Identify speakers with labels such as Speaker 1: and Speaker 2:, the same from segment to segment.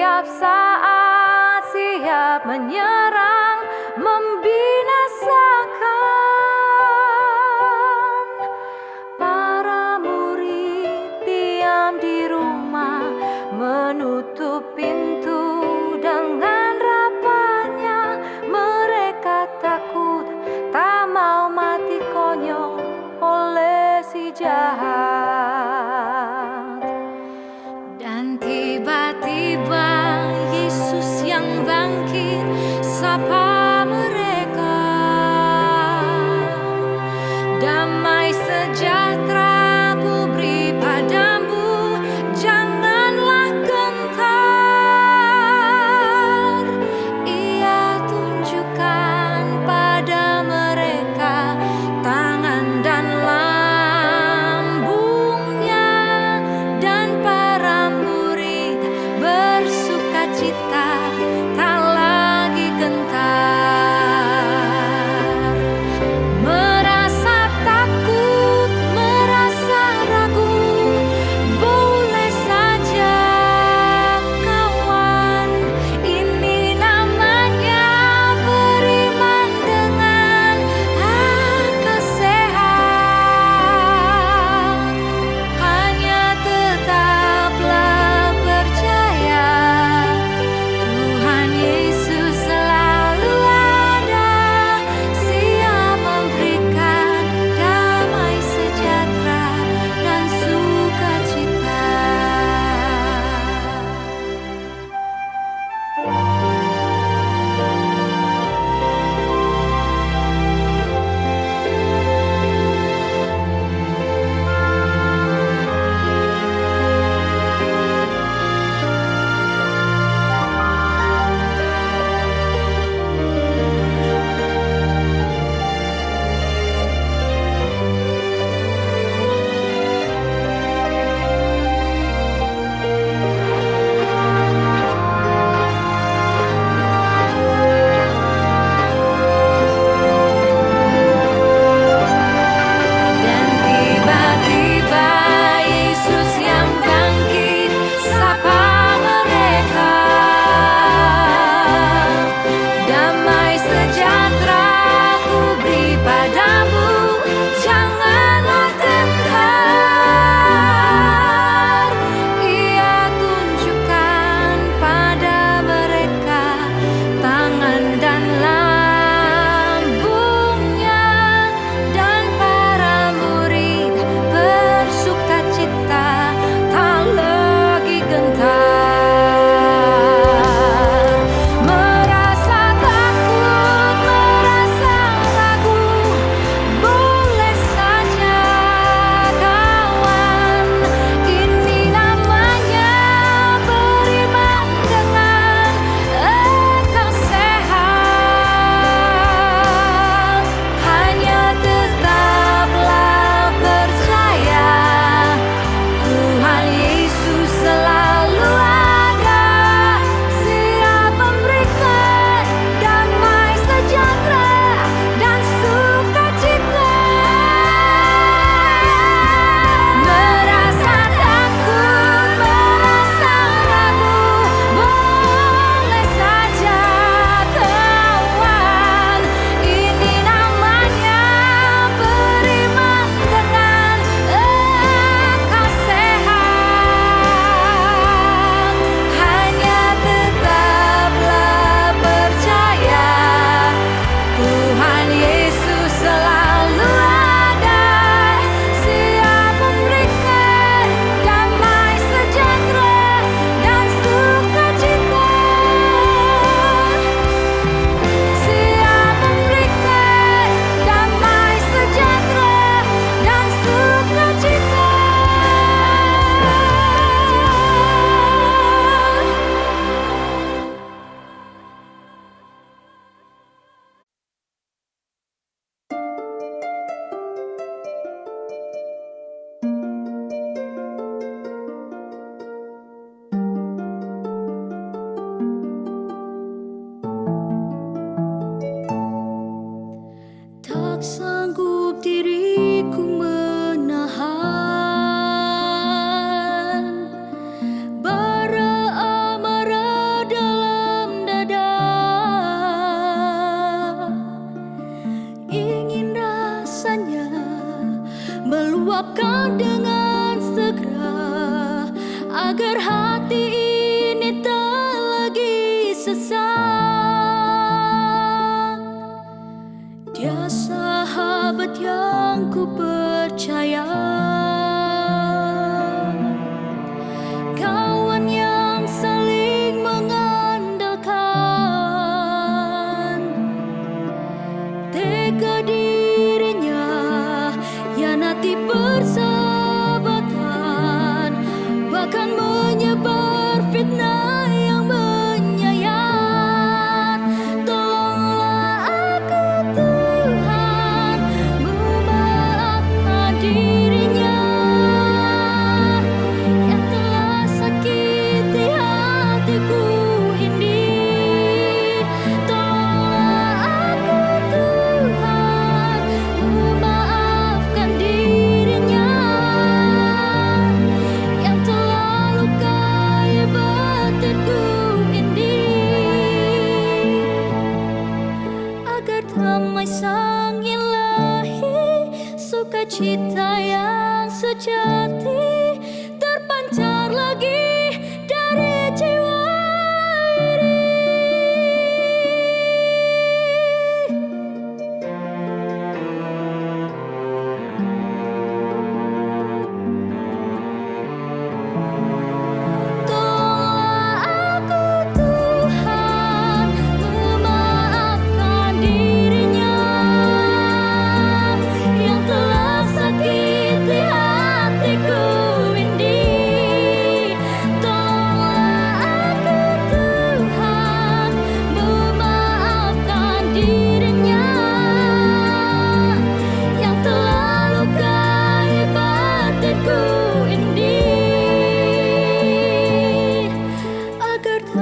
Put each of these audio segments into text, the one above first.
Speaker 1: setiap saat siap menyerang, membinasakan. Para murid diam di rumah, menutup pintu dengan rapatnya. Mereka takut, tak mau mati konyol oleh si jahat. Dan tiba-tiba Yesus yang bangkit sapa mereka. Damai sejahtera ku beri padamu, janganlah gentar. Ia tunjukkan pada mereka tangan dan lambungnya, dan para murid bersukacita, tak lagi gentar. Merasa takut, merasa ragu, boleh saja kawan. Ini namanya beriman dengan akal sehat. Hanya tetaplah percaya, Tuhan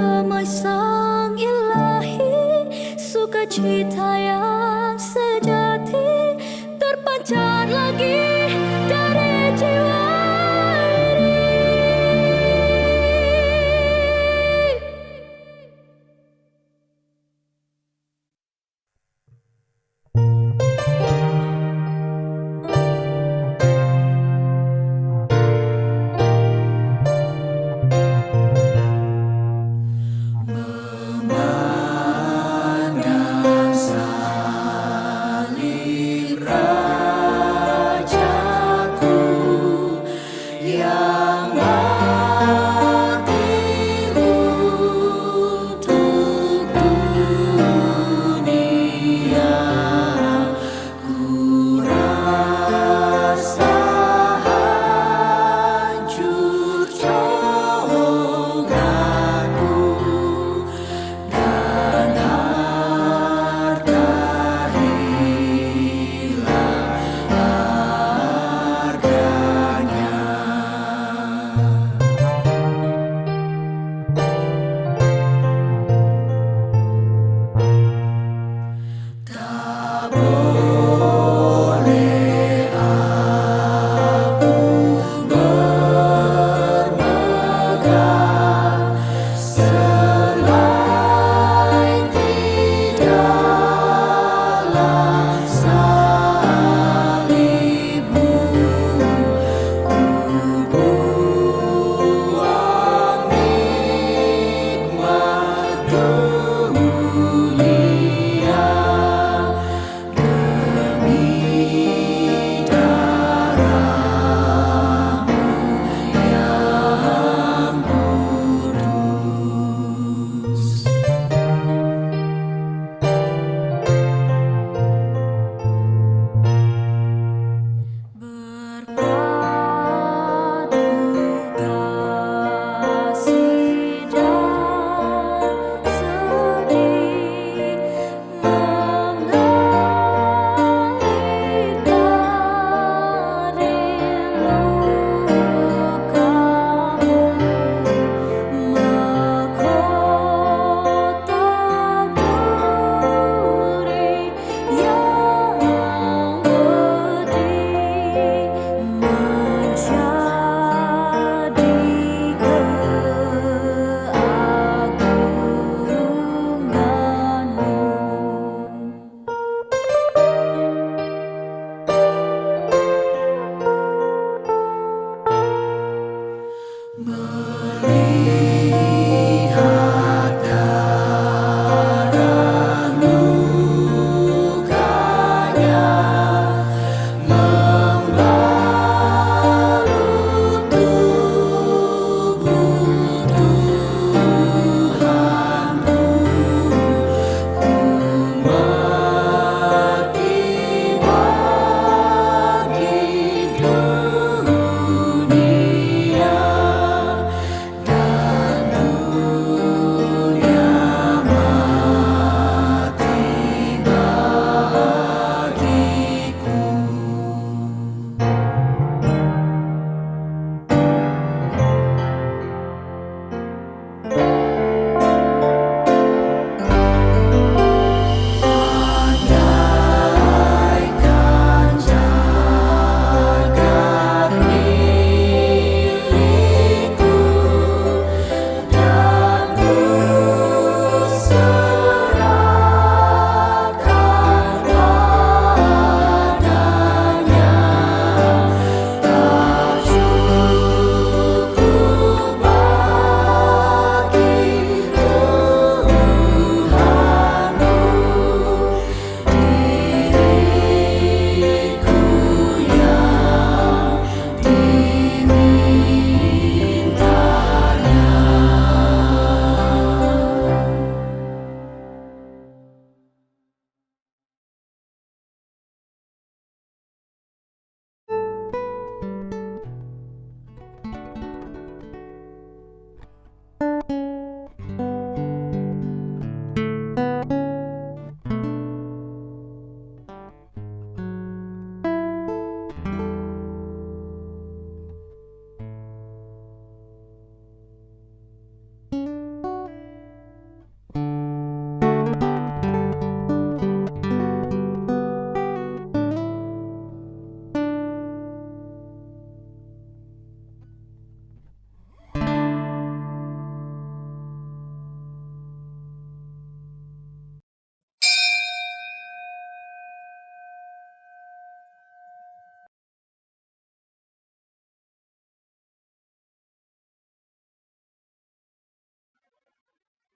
Speaker 1: damai sang ilahi, sukacita yang sejati terpancar lagi dari jiwa ini. Memandang salib Raja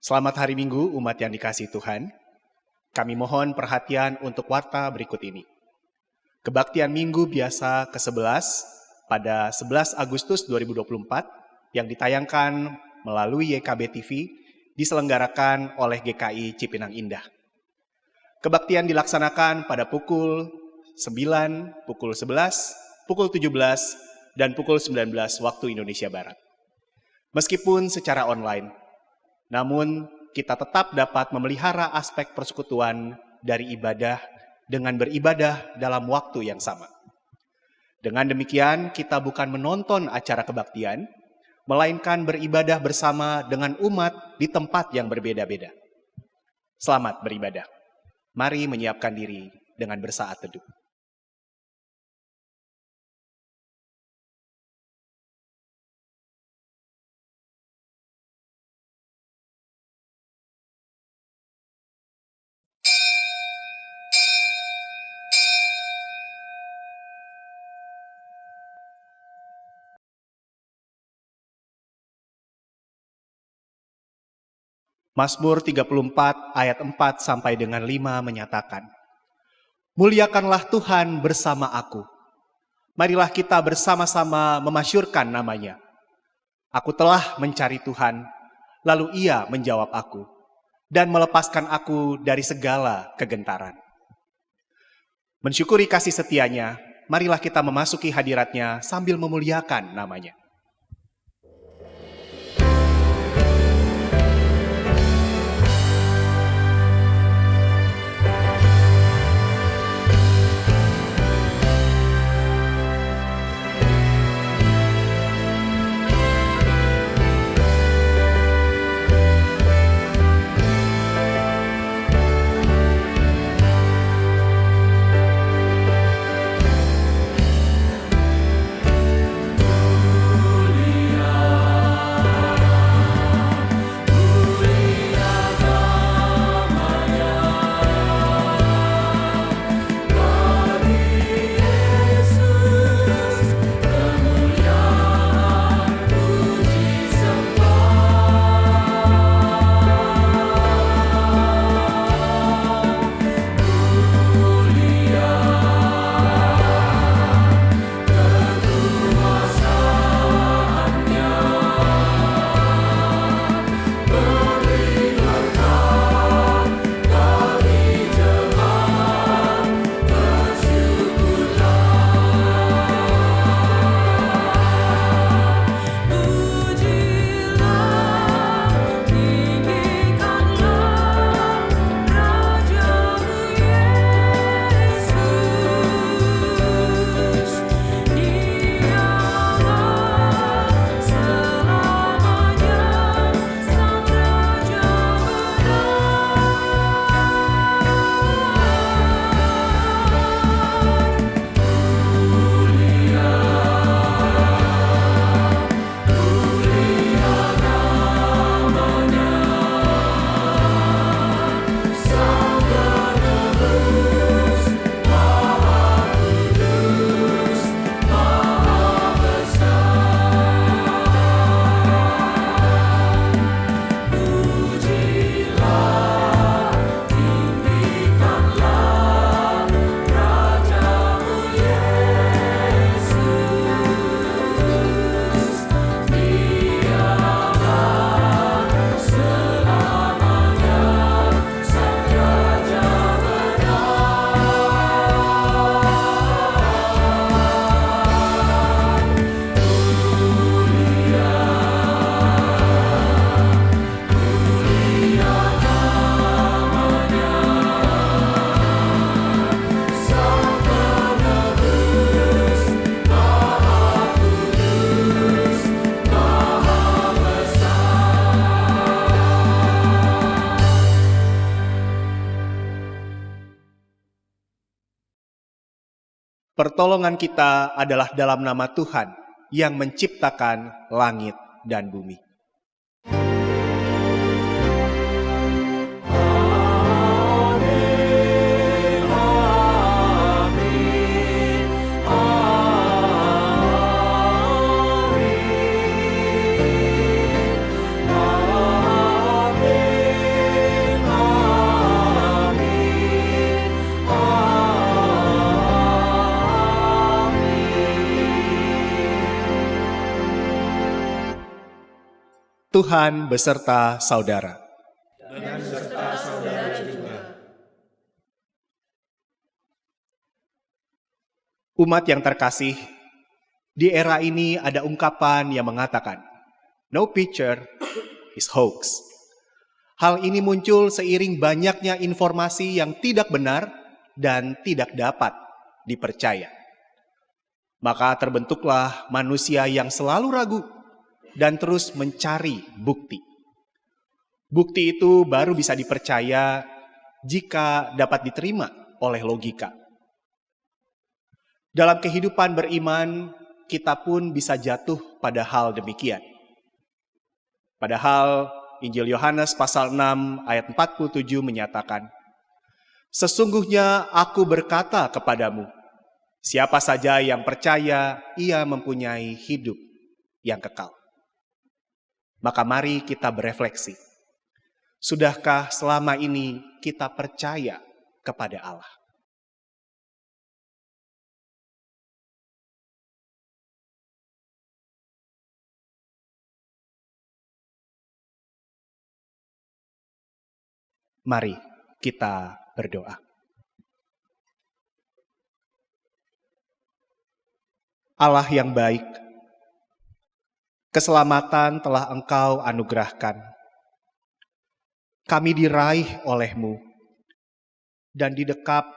Speaker 2: Selamat hari Minggu, umat yang dikasihi Tuhan. Kami mohon perhatian untuk warta berikut ini. Kebaktian Minggu biasa ke-11 pada 11 Agustus 2024 yang ditayangkan melalui YKB TV diselenggarakan oleh GKI Cipinang Indah. Kebaktian dilaksanakan pada pukul 9, pukul 11, pukul 17, dan pukul 19 waktu Indonesia Barat. Meskipun secara online, namun kita tetap dapat memelihara aspek persekutuan dari ibadah dengan beribadah dalam waktu yang sama. Dengan demikian, kita bukan menonton acara kebaktian, melainkan beribadah bersama dengan umat di tempat yang berbeda-beda. Selamat beribadah. Mari menyiapkan diri dengan bersaat teduh. Mazmur 34 ayat 4 sampai dengan 5 menyatakan, "Muliakanlah Tuhan bersama aku. Marilah kita bersama-sama memasyurkan namanya. Aku telah mencari Tuhan, lalu Ia menjawab aku, dan melepaskan aku dari segala kegentaran." Mensyukuri kasih setianya, marilah kita memasuki hadiratnya sambil memuliakan namanya. Pertolongan kita adalah dalam nama Tuhan yang menciptakan langit dan bumi.
Speaker 1: Amin.
Speaker 2: Tuhan beserta saudara.
Speaker 3: Dan beserta saudara juga.
Speaker 2: Umat yang terkasih, di era ini ada ungkapan yang mengatakan, "No picture is hoax." Hal ini muncul seiring banyaknya informasi yang tidak benar dan tidak dapat dipercaya. Maka terbentuklah manusia yang selalu ragu dan terus mencari bukti. Bukti itu baru bisa dipercaya jika dapat diterima oleh logika. Dalam kehidupan beriman, kita pun bisa jatuh pada hal demikian. Padahal Injil Yohanes pasal 6 ayat 47 menyatakan, "Sesungguhnya aku berkata kepadamu, siapa saja yang percaya, ia mempunyai hidup yang kekal." Maka mari kita berefleksi. Sudahkah selama ini kita percaya kepada Allah? Mari kita berdoa. Allah yang baik, keselamatan telah Engkau anugerahkan. Kami diraih oleh-Mu dan didekap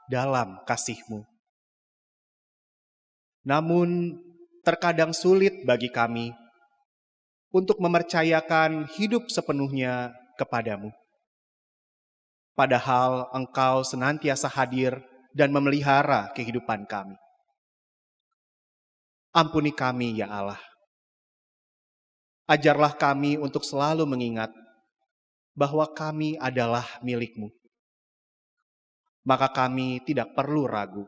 Speaker 2: dalam kasih-Mu. Namun, terkadang sulit bagi kami untuk mempercayakan hidup sepenuhnya kepadamu. Padahal Engkau senantiasa hadir dan memelihara kehidupan kami. Ampuni kami, ya Allah. Ajarlah kami untuk selalu mengingat bahwa kami adalah milik-Mu. Maka kami tidak perlu ragu,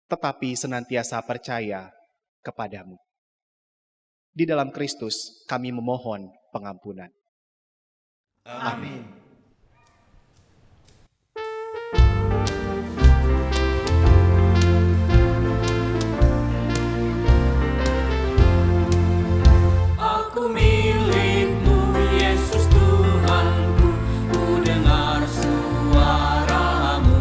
Speaker 2: tetapi senantiasa percaya kepadamu. Di dalam Kristus kami memohon pengampunan.
Speaker 3: Amin.
Speaker 4: Aku milik-Mu, Yesus Tuhanku, ku dengar suara-Mu.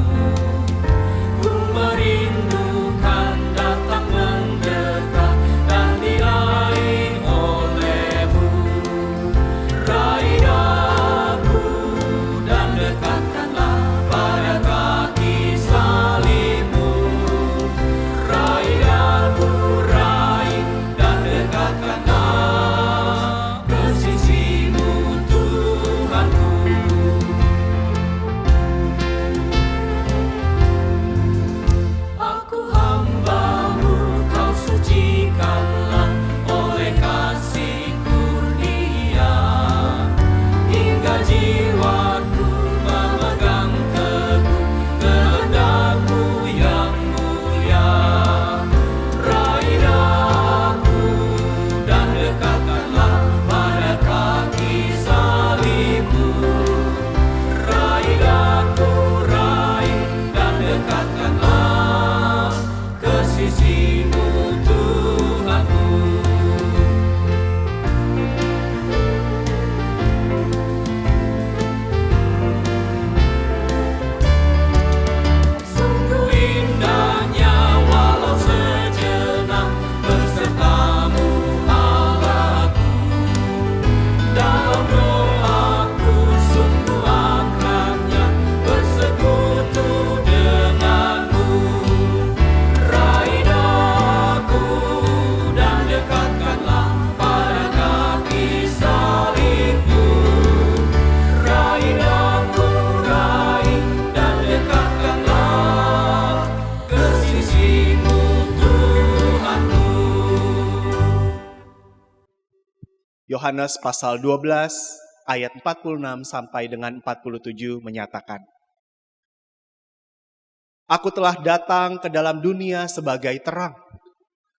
Speaker 4: Ku merindukan datang mendekat dan diraih oleh-Mu. Raih aku dan dekatkanlah pada kaki salib-Mu. Raih aku, raih dan dekatkanlah ke sisi-Mu, Tuhanku. Aku hamba-Mu, Kau sucikanlah oleh kasih kurnia, hingga jiwaku memegang teguh kehendak-Mu yang mulia. Raih aku dan dekatkanlah pada kaki salib-Mu. Raih aku, raih dan dekatkanlah ke sisi-Mu, Tuhanku. Sungguh indahnya walau sejenak beserta-Mu, Allahku. Dalam doaku sungguh akrabnya bersekutu dengan-Mu. Raih aku dan dekatkanlah pada kaki salib-Mu. Raih aku, raih dan dekatkanlah ke sisi-Mu, Tuhanku.
Speaker 2: Yohanes pasal 12 ayat 46 sampai dengan 47 menyatakan, "Aku telah datang ke dalam dunia sebagai terang,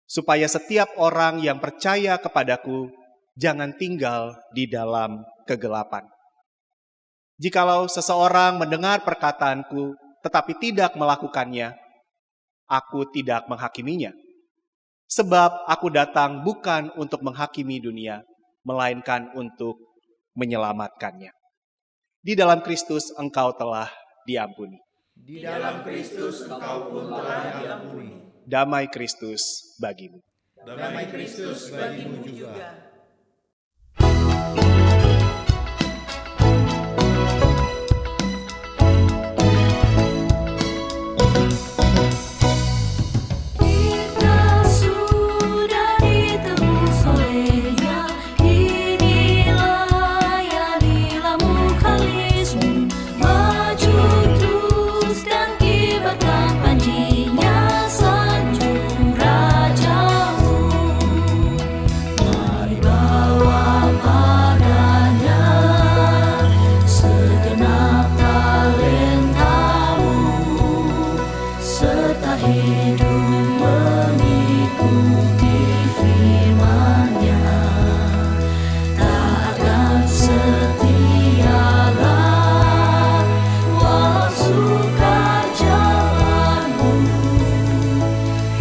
Speaker 2: supaya setiap orang yang percaya kepadaku jangan tinggal di dalam kegelapan. Jikalau seseorang mendengar perkataanku tetapi tidak melakukannya, aku tidak menghakiminya. Sebab aku datang bukan untuk menghakimi dunia, melainkan untuk menyelamatkannya. Di dalam Kristus engkau telah diampuni.
Speaker 3: Di dalam Kristus engkau pun telah diampuni.
Speaker 2: Damai Kristus bagimu.
Speaker 3: Damai Kristus bagimu juga.
Speaker 1: Kita sudah ditebus olehnya, kini layanilah mukalismu, maju terus dan kibarkan panjinya, sanjung rajamu. Mari bawa padanya segenap talentamu, serta hidup mengikuti firman-Nya. Taatkan setialah walau sukar jalanmu,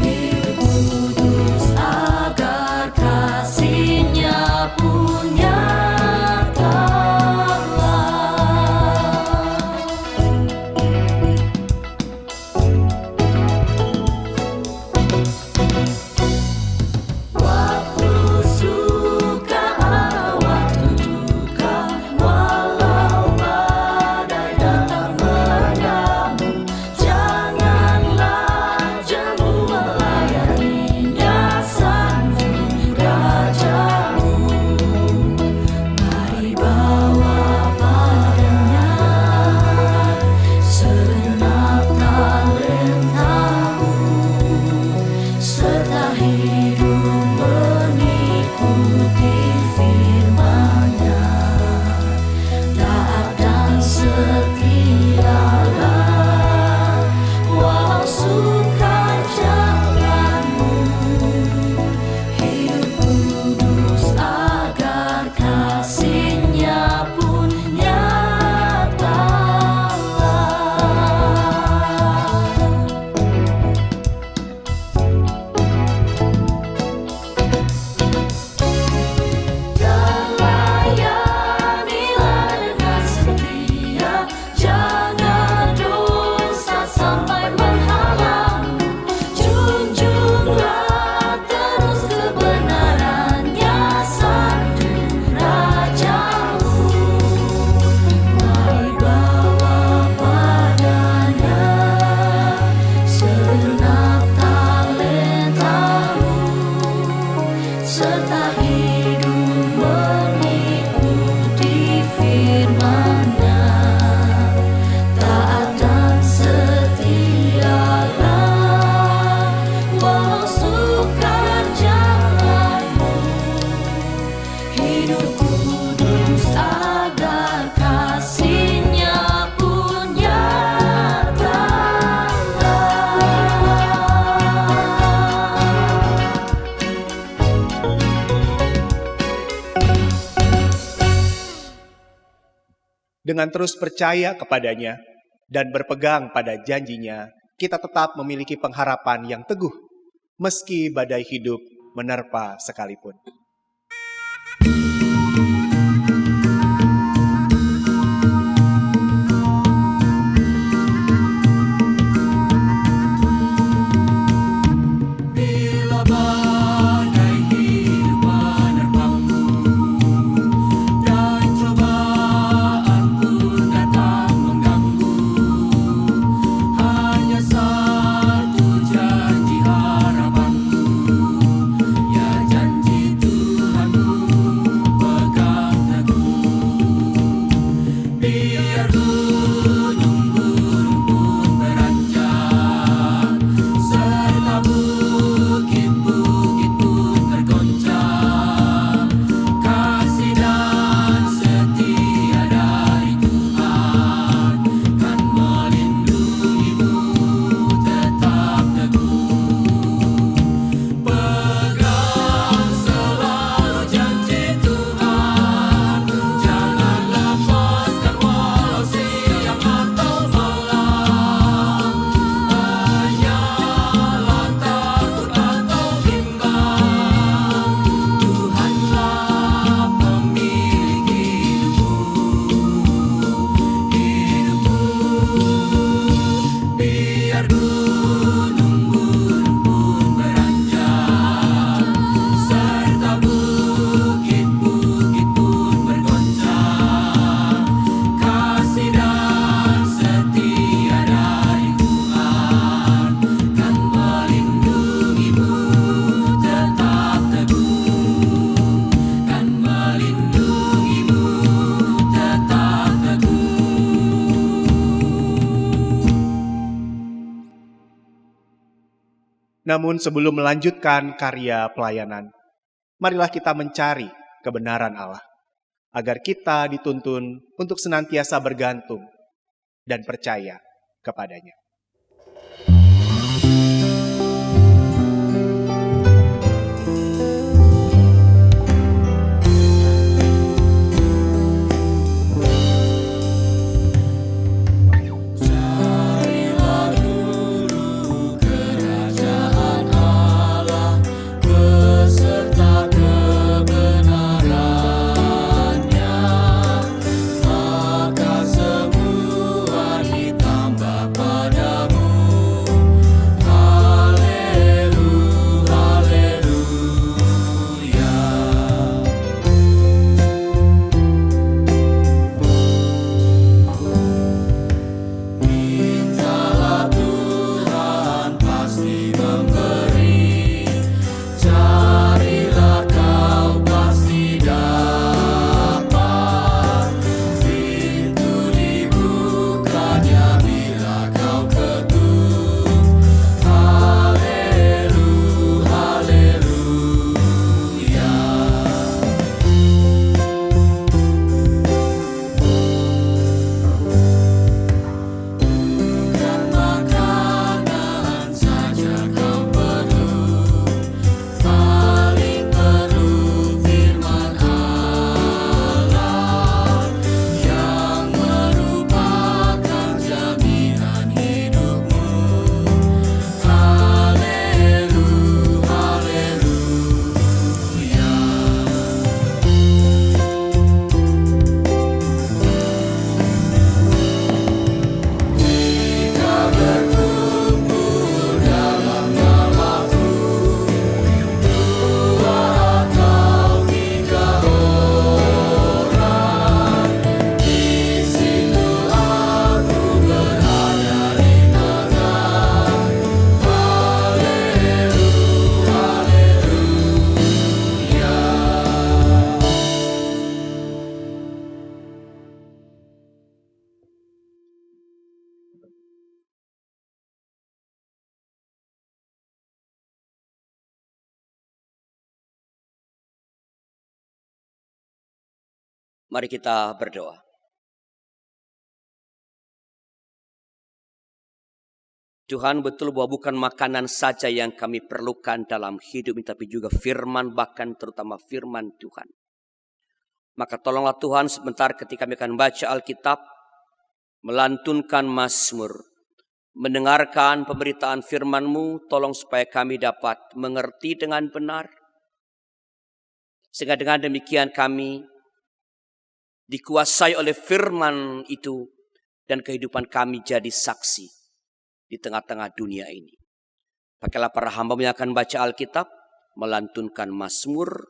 Speaker 1: hidup kudus agar kasih-Nya pun nyatalah. Waktu suka atau waktu duka, walau badai datang menerjamu, janganlah jemu melayaninya, sanjung rajamu. Mari bawa padanya segenap talentamu, serta hidup mengikuti firman-Nya. Taat dan setialah walau sukar jalanmu, hidup kudus agar kasih-Nya pun nyatalah. Dan layanilah dengan setia, jangan dosa sampai menghalangmu, junjunglah terus kebenaran-Nya, sanjung rajamu. Mari bawa padanya segenap talentamu, serta hidup mengikuti firman-Nya. Taat dan setialah walau sukar jalanmu, hidup kudus agar kasih-Nya pun nyatalah.
Speaker 2: Dengan terus percaya kepadanya dan berpegang pada janji-Nya, kita tetap memiliki pengharapan yang teguh, meski badai hidup menerpa sekalipun.
Speaker 4: Bila badai hidup menerpamu dan cobaan pun datang mengganggu, hanya satu janji harapanmu, ya janji Tuhanmu, pegang teguh. Biar gunung-gunung pun beranjak, serta bukit-bukit pun bergoncang, kasih dan setia dari Tuhan kan melindungimu, tetap teguh. Pegang selalu janji Tuhan, jangan lepaskan
Speaker 2: Namun sebelum melanjutkan karya pelayanan, marilah kita mencari kebenaran Allah, agar kita dituntun untuk senantiasa bergantung dan percaya kepadanya.
Speaker 4: Carilah dulu kerajaan Allah beserta kebenarannya, maka semua ditambah padamu. Haleluya, haleluya. Mintalah Tuhan pasti memberi, carilah kau pasti dapat, pintu dibukanya bila kau ketuk. Haleluya, haleluya. Bukan makanan saja kau perlu, paling perlu firman Allah yang merupakan jaminan hidupmu. Haleluya, haleluya. Jika berkumpul dalam namaku, dua atau tiga orang, di situ aku berada di tengah. Haleluya, haleluya.
Speaker 5: Mari kita berdoa. Tuhan, betul bahwa bukan makanan saja yang kami perlukan dalam hidup ini, tapi juga firman, bahkan terutama firman Tuhan. Maka tolonglah Tuhan sebentar ketika kami akan baca Alkitab, melantunkan Mazmur, mendengarkan pemberitaan firman-Mu, tolong supaya kami dapat mengerti dengan benar. Sehingga dengan demikian kami dikuasai oleh firman itu dan kehidupan kami jadi saksi di tengah-tengah dunia ini. Pakailah para hamba-Mu yang akan baca Alkitab, melantunkan Mazmur,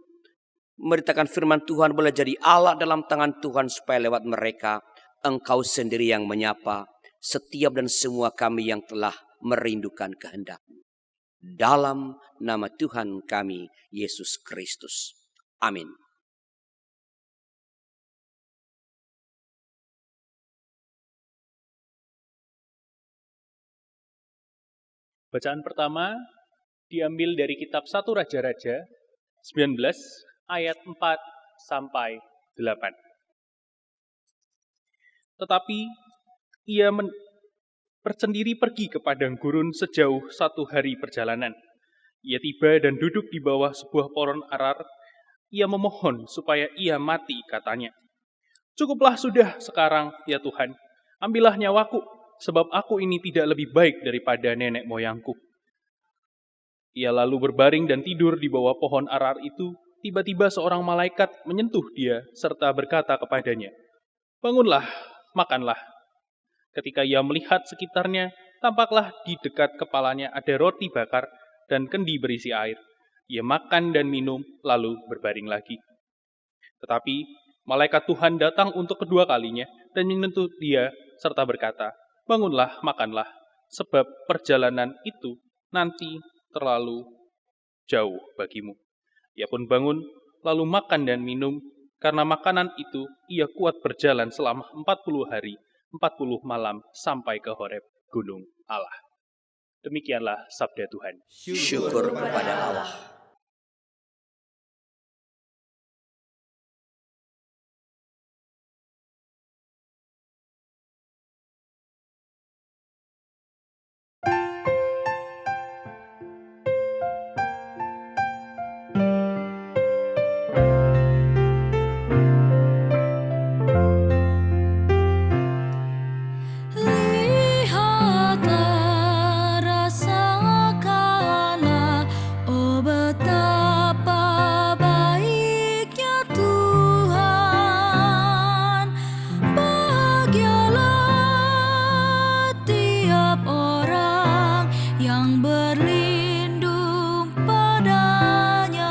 Speaker 5: memberitakan firman Tuhan, boleh jadi Allah dalam tangan Tuhan supaya lewat mereka Engkau sendiri yang menyapa setiap dan semua kami yang telah merindukan kehendak-Mu. Dalam nama Tuhan kami, Yesus Kristus. Amin.
Speaker 6: Bacaan pertama diambil dari kitab 1 Raja-Raja 19 ayat 4 sampai 8. Tetapi ia bersendiri pergi ke padang gurun sejauh 1 hari perjalanan. Ia tiba dan duduk di bawah sebuah pohon arar. Ia memohon supaya ia mati, katanya. Cukuplah sudah sekarang, ya Tuhan, ambillah nyawaku, sebab aku ini tidak lebih baik daripada nenek moyangku. Ia lalu berbaring dan tidur di bawah pohon arar itu. Tiba-tiba seorang malaikat menyentuh dia serta berkata kepadanya, "Bangunlah, makanlah." Ketika ia melihat sekitarnya, tampaklah di dekat kepalanya ada roti bakar dan kendi berisi air. Ia makan dan minum, lalu berbaring lagi. Tetapi malaikat Tuhan datang untuk kedua kalinya dan menyentuh dia serta berkata, "Bangunlah, makanlah, sebab perjalanan itu nanti terlalu jauh bagimu." Ia pun bangun, lalu makan dan minum. Karena makanan itu, ia kuat berjalan selama 40 hari, 40 malam, sampai ke Horeb, gunung Allah. Demikianlah sabda Tuhan.
Speaker 5: Syukur kepada Allah.
Speaker 1: Lihatlah, rasakanlah, oh betapa baiknya Tuhan. Bahagialah tiap orang yang berlindung padanya.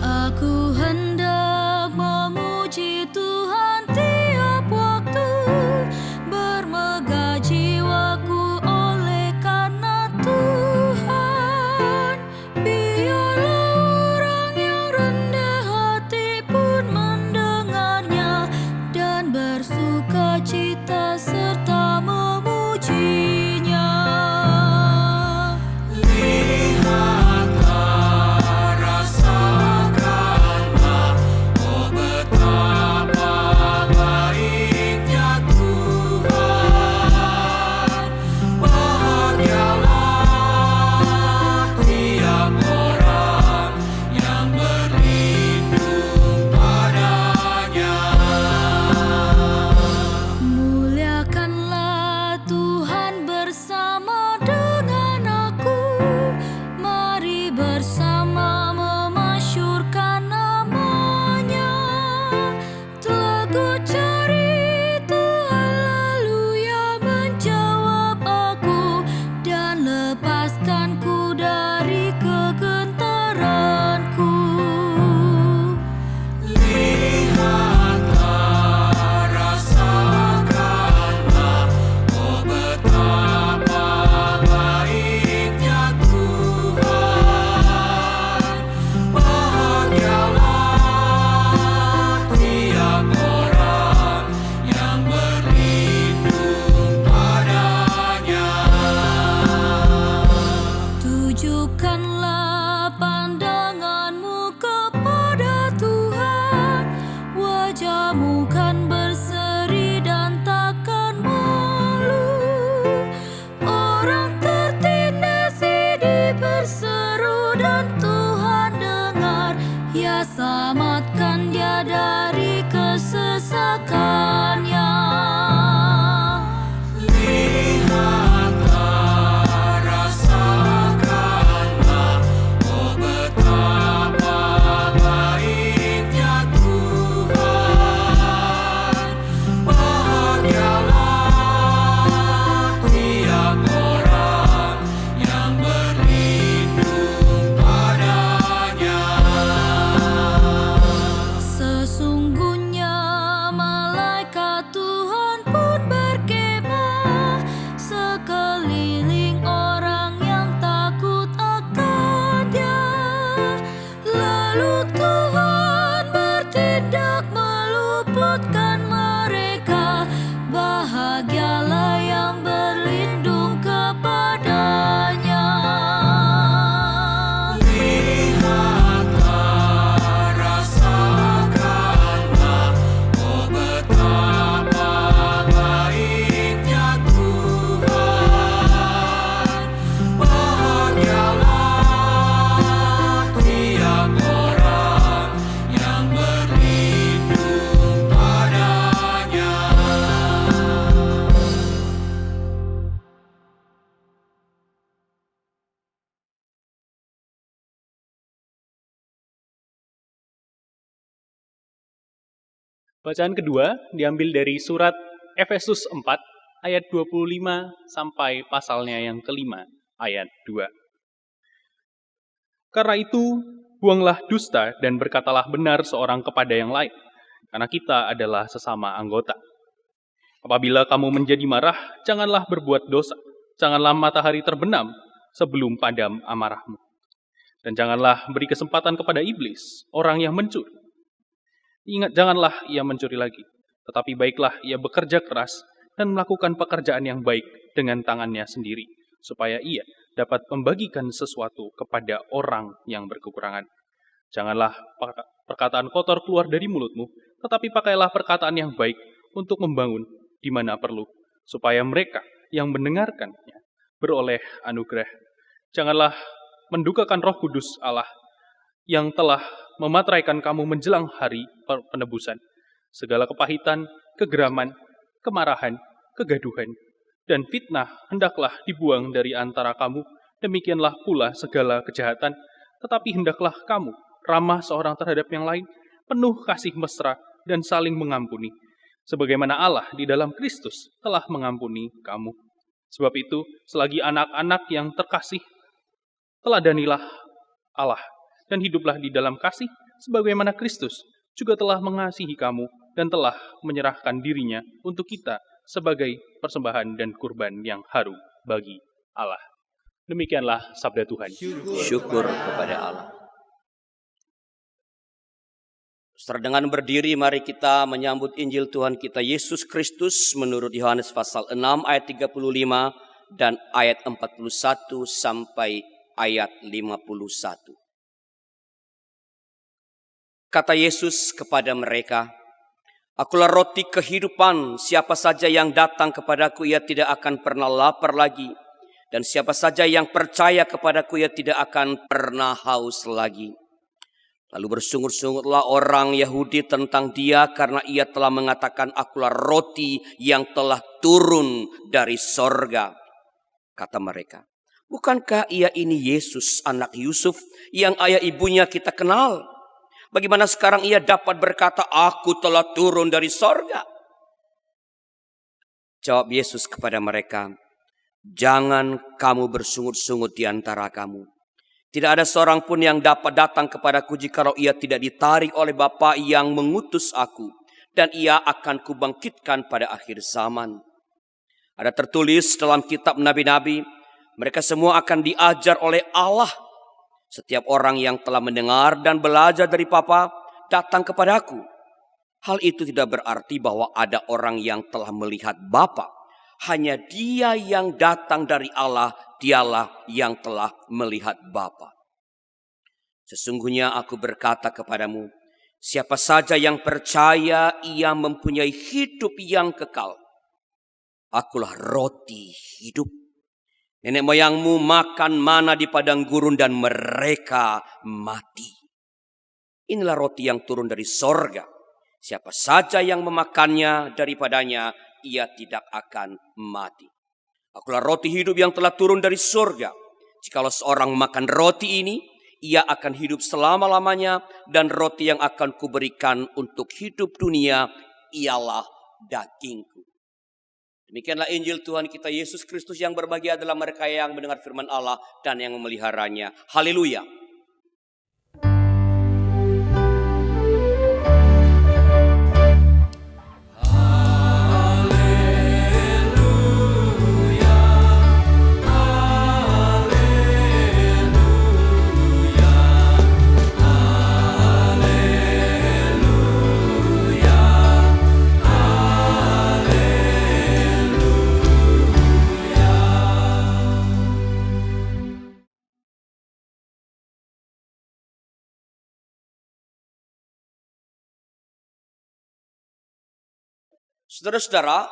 Speaker 1: Aku hendak memuji Tuhan tiap waktu, bermegah jiwaku oleh karena Tuhan. Biarlah orang yang rendah hati pun mendengarnya dan bersuka cita serta memujinya. Muliakanlah Tuhan bersama dengan aku. Mari bersama memasyurkan nama-Nya. Telah ku cari Tuhan, lalu Ia menjawab aku dan lepaskanku dari kegentaranku. Tujukanlah pandanganmu kepada Tuhan, wajahmu kan berseri dan takkan malu. Orang tertindas ini berseru dan Tuhan dengar, Ia selamatkan dia dari kesesakannya. Sesungguhnya malaikat Tuhan pun berkemah sekeliling orang yang takut akan Dia. Lalu Tuhan bertindak meluputkan mereka. Bahagialah yang berlindung kepada-Nya.
Speaker 6: Bacaan kedua diambil dari surat Efesus 4 ayat 25 sampai pasalnya yang kelima ayat 2. Karena itu, buanglah dusta dan berkatalah benar seorang kepada yang lain, karena kita adalah sesama anggota. Apabila kamu menjadi marah, janganlah berbuat dosa. Janganlah matahari terbenam sebelum padam amarahmu. Dan janganlah beri kesempatan kepada iblis, orang yang mencuri. Ingat, janganlah ia mencuri lagi, tetapi baiklah ia bekerja keras dan melakukan pekerjaan yang baik dengan tangannya sendiri, supaya ia dapat membagikan sesuatu kepada orang yang berkekurangan. Janganlah perkataan kotor keluar dari mulutmu, tetapi pakailah perkataan yang baik untuk membangun di mana perlu, supaya mereka yang mendengarkannya beroleh anugerah. Janganlah mendukakan Roh Kudus Allah yang telah memateraikan kamu menjelang hari penebusan. Segala kepahitan, kegeraman, kemarahan, kegaduhan, dan fitnah hendaklah dibuang dari antara kamu. Demikianlah pula segala kejahatan, tetapi hendaklah kamu ramah seorang terhadap yang lain, penuh kasih mesra dan saling mengampuni, sebagaimana Allah di dalam Kristus telah mengampuni kamu. Sebab itu, selagi anak-anak yang terkasih, teladanilah Allah dan hiduplah di dalam kasih, sebagaimana Kristus juga telah mengasihi kamu dan telah menyerahkan dirinya untuk kita sebagai persembahan dan kurban yang harum bagi Allah. Demikianlah sabda Tuhan.
Speaker 5: Syukur kepada Allah. Saudara, dengan berdiri mari kita menyambut Injil Tuhan kita Yesus Kristus menurut Yohanes pasal 6 ayat 35 dan ayat 41 sampai ayat 51. Kata Yesus kepada mereka, "Akulah roti kehidupan, siapa saja yang datang kepadaku ia tidak akan pernah lapar lagi. Dan siapa saja yang percaya kepadaku ia tidak akan pernah haus lagi." Lalu bersungut-sungutlah orang Yahudi tentang dia karena ia telah mengatakan, "Akulah roti yang telah turun dari sorga." Kata mereka, "Bukankah ia ini Yesus anak Yusuf yang ayah ibunya kita kenal? Bagaimana sekarang ia dapat berkata, 'Aku telah turun dari sorga'?" Jawab Yesus kepada mereka, "Jangan kamu bersungut-sungut di antara kamu. Tidak ada seorang pun yang dapat datang kepadaku jikalau ia tidak ditarik oleh Bapa yang mengutus aku, dan ia akan kubangkitkan pada akhir zaman. Ada tertulis dalam kitab nabi-nabi, mereka semua akan diajar oleh Allah. Setiap orang yang telah mendengar dan belajar dari Bapa datang kepadaku. Hal itu tidak berarti bahwa ada orang yang telah melihat Bapa. Hanya dia yang datang dari Allah, dialah yang telah melihat Bapa. Sesungguhnya aku berkata kepadamu, siapa saja yang percaya ia mempunyai hidup yang kekal. Akulah roti hidup. Nenek moyangmu makan mana di padang gurun dan mereka mati. Inilah roti yang turun dari sorga. Siapa saja yang memakannya daripadanya, ia tidak akan mati. Akulah roti hidup yang telah turun dari sorga. Jikalau seorang makan roti ini, ia akan hidup selama-lamanya, dan roti yang akan kuberikan untuk hidup dunia ialah dagingku. Demikianlah Injil Tuhan kita Yesus Kristus. Yang berbahagia adalah mereka yang mendengar firman Allah dan yang memeliharanya. Haleluya. Saudara-saudara,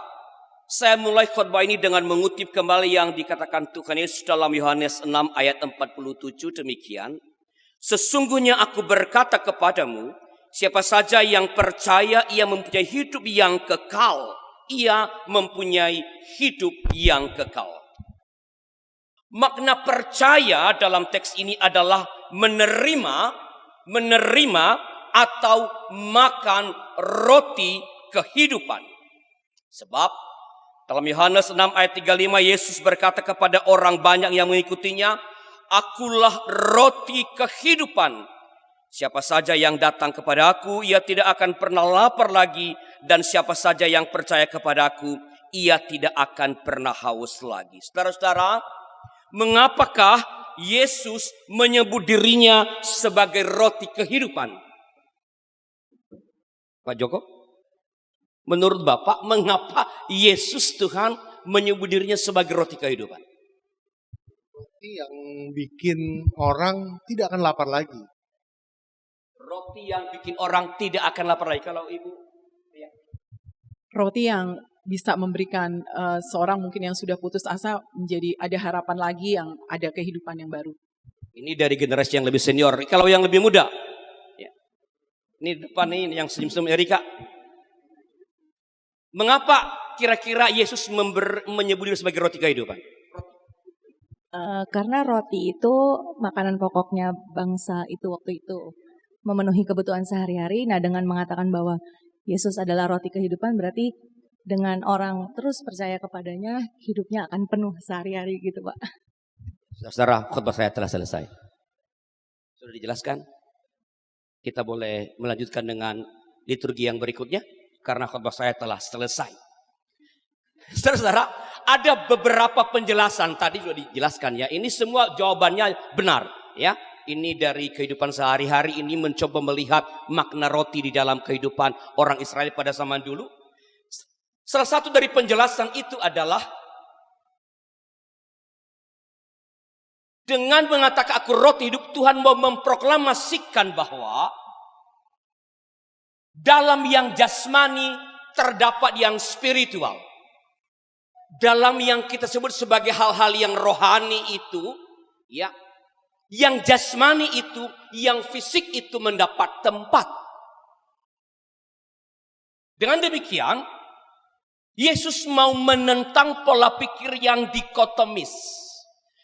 Speaker 5: saya mulai khotbah ini dengan mengutip kembali yang dikatakan Tuhan Yesus dalam Yohanes 6 ayat 47 demikian. Sesungguhnya aku berkata kepadamu, siapa saja yang percaya ia mempunyai hidup yang kekal. Ia mempunyai hidup yang kekal. Makna percaya dalam teks ini adalah menerima atau makan roti kehidupan. Sebab dalam Yohanes 6 ayat 35 Yesus berkata kepada orang banyak yang mengikutinya, Akulah roti kehidupan. Siapa saja yang datang kepada aku, ia tidak akan pernah lapar lagi. Dan siapa saja yang percaya kepada aku, ia tidak akan pernah haus lagi. Saudara-saudara, mengapakah Yesus menyebut dirinya sebagai roti kehidupan? Pak Joko, menurut Bapak, mengapa Yesus Tuhan menyebut dirinya sebagai roti kehidupan?
Speaker 7: Roti yang bikin orang tidak akan lapar lagi.
Speaker 5: Roti yang bikin orang tidak akan lapar lagi. Kalau Ibu, ya.
Speaker 8: Roti yang bisa memberikan seorang mungkin yang sudah putus asa menjadi ada harapan lagi, yang ada kehidupan yang baru.
Speaker 5: Ini dari generasi yang lebih senior. Kalau yang lebih muda, ya. Ini depan ini yang senyum-senyum Erika. Mengapa kira-kira Yesus menyebut diri sebagai roti kehidupan?
Speaker 9: Karena roti itu makanan pokoknya bangsa itu waktu itu, memenuhi kebutuhan sehari-hari. Nah, dengan mengatakan bahwa Yesus adalah roti kehidupan, berarti dengan orang terus percaya kepadanya, hidupnya akan penuh sehari-hari gitu, Pak.
Speaker 5: Saudara, khotbah saya telah selesai. Sudah dijelaskan? Kita boleh melanjutkan dengan liturgi yang berikutnya, karena khotbah saya telah selesai. Saudara, ada beberapa penjelasan tadi sudah dijelaskan ya. Ini semua jawabannya benar ya. Ini dari kehidupan sehari-hari, ini mencoba melihat makna roti di dalam kehidupan orang Israel pada zaman dulu. Salah satu dari penjelasan itu adalah dengan mengatakan aku roti hidup, Tuhan mau memproklamasikan bahwa dalam yang jasmani terdapat yang spiritual. Dalam yang kita sebut sebagai hal-hal yang rohani itu, ya, yang jasmani itu, yang fisik itu mendapat tempat. Dengan demikian, Yesus mau menentang pola pikir yang dikotomis,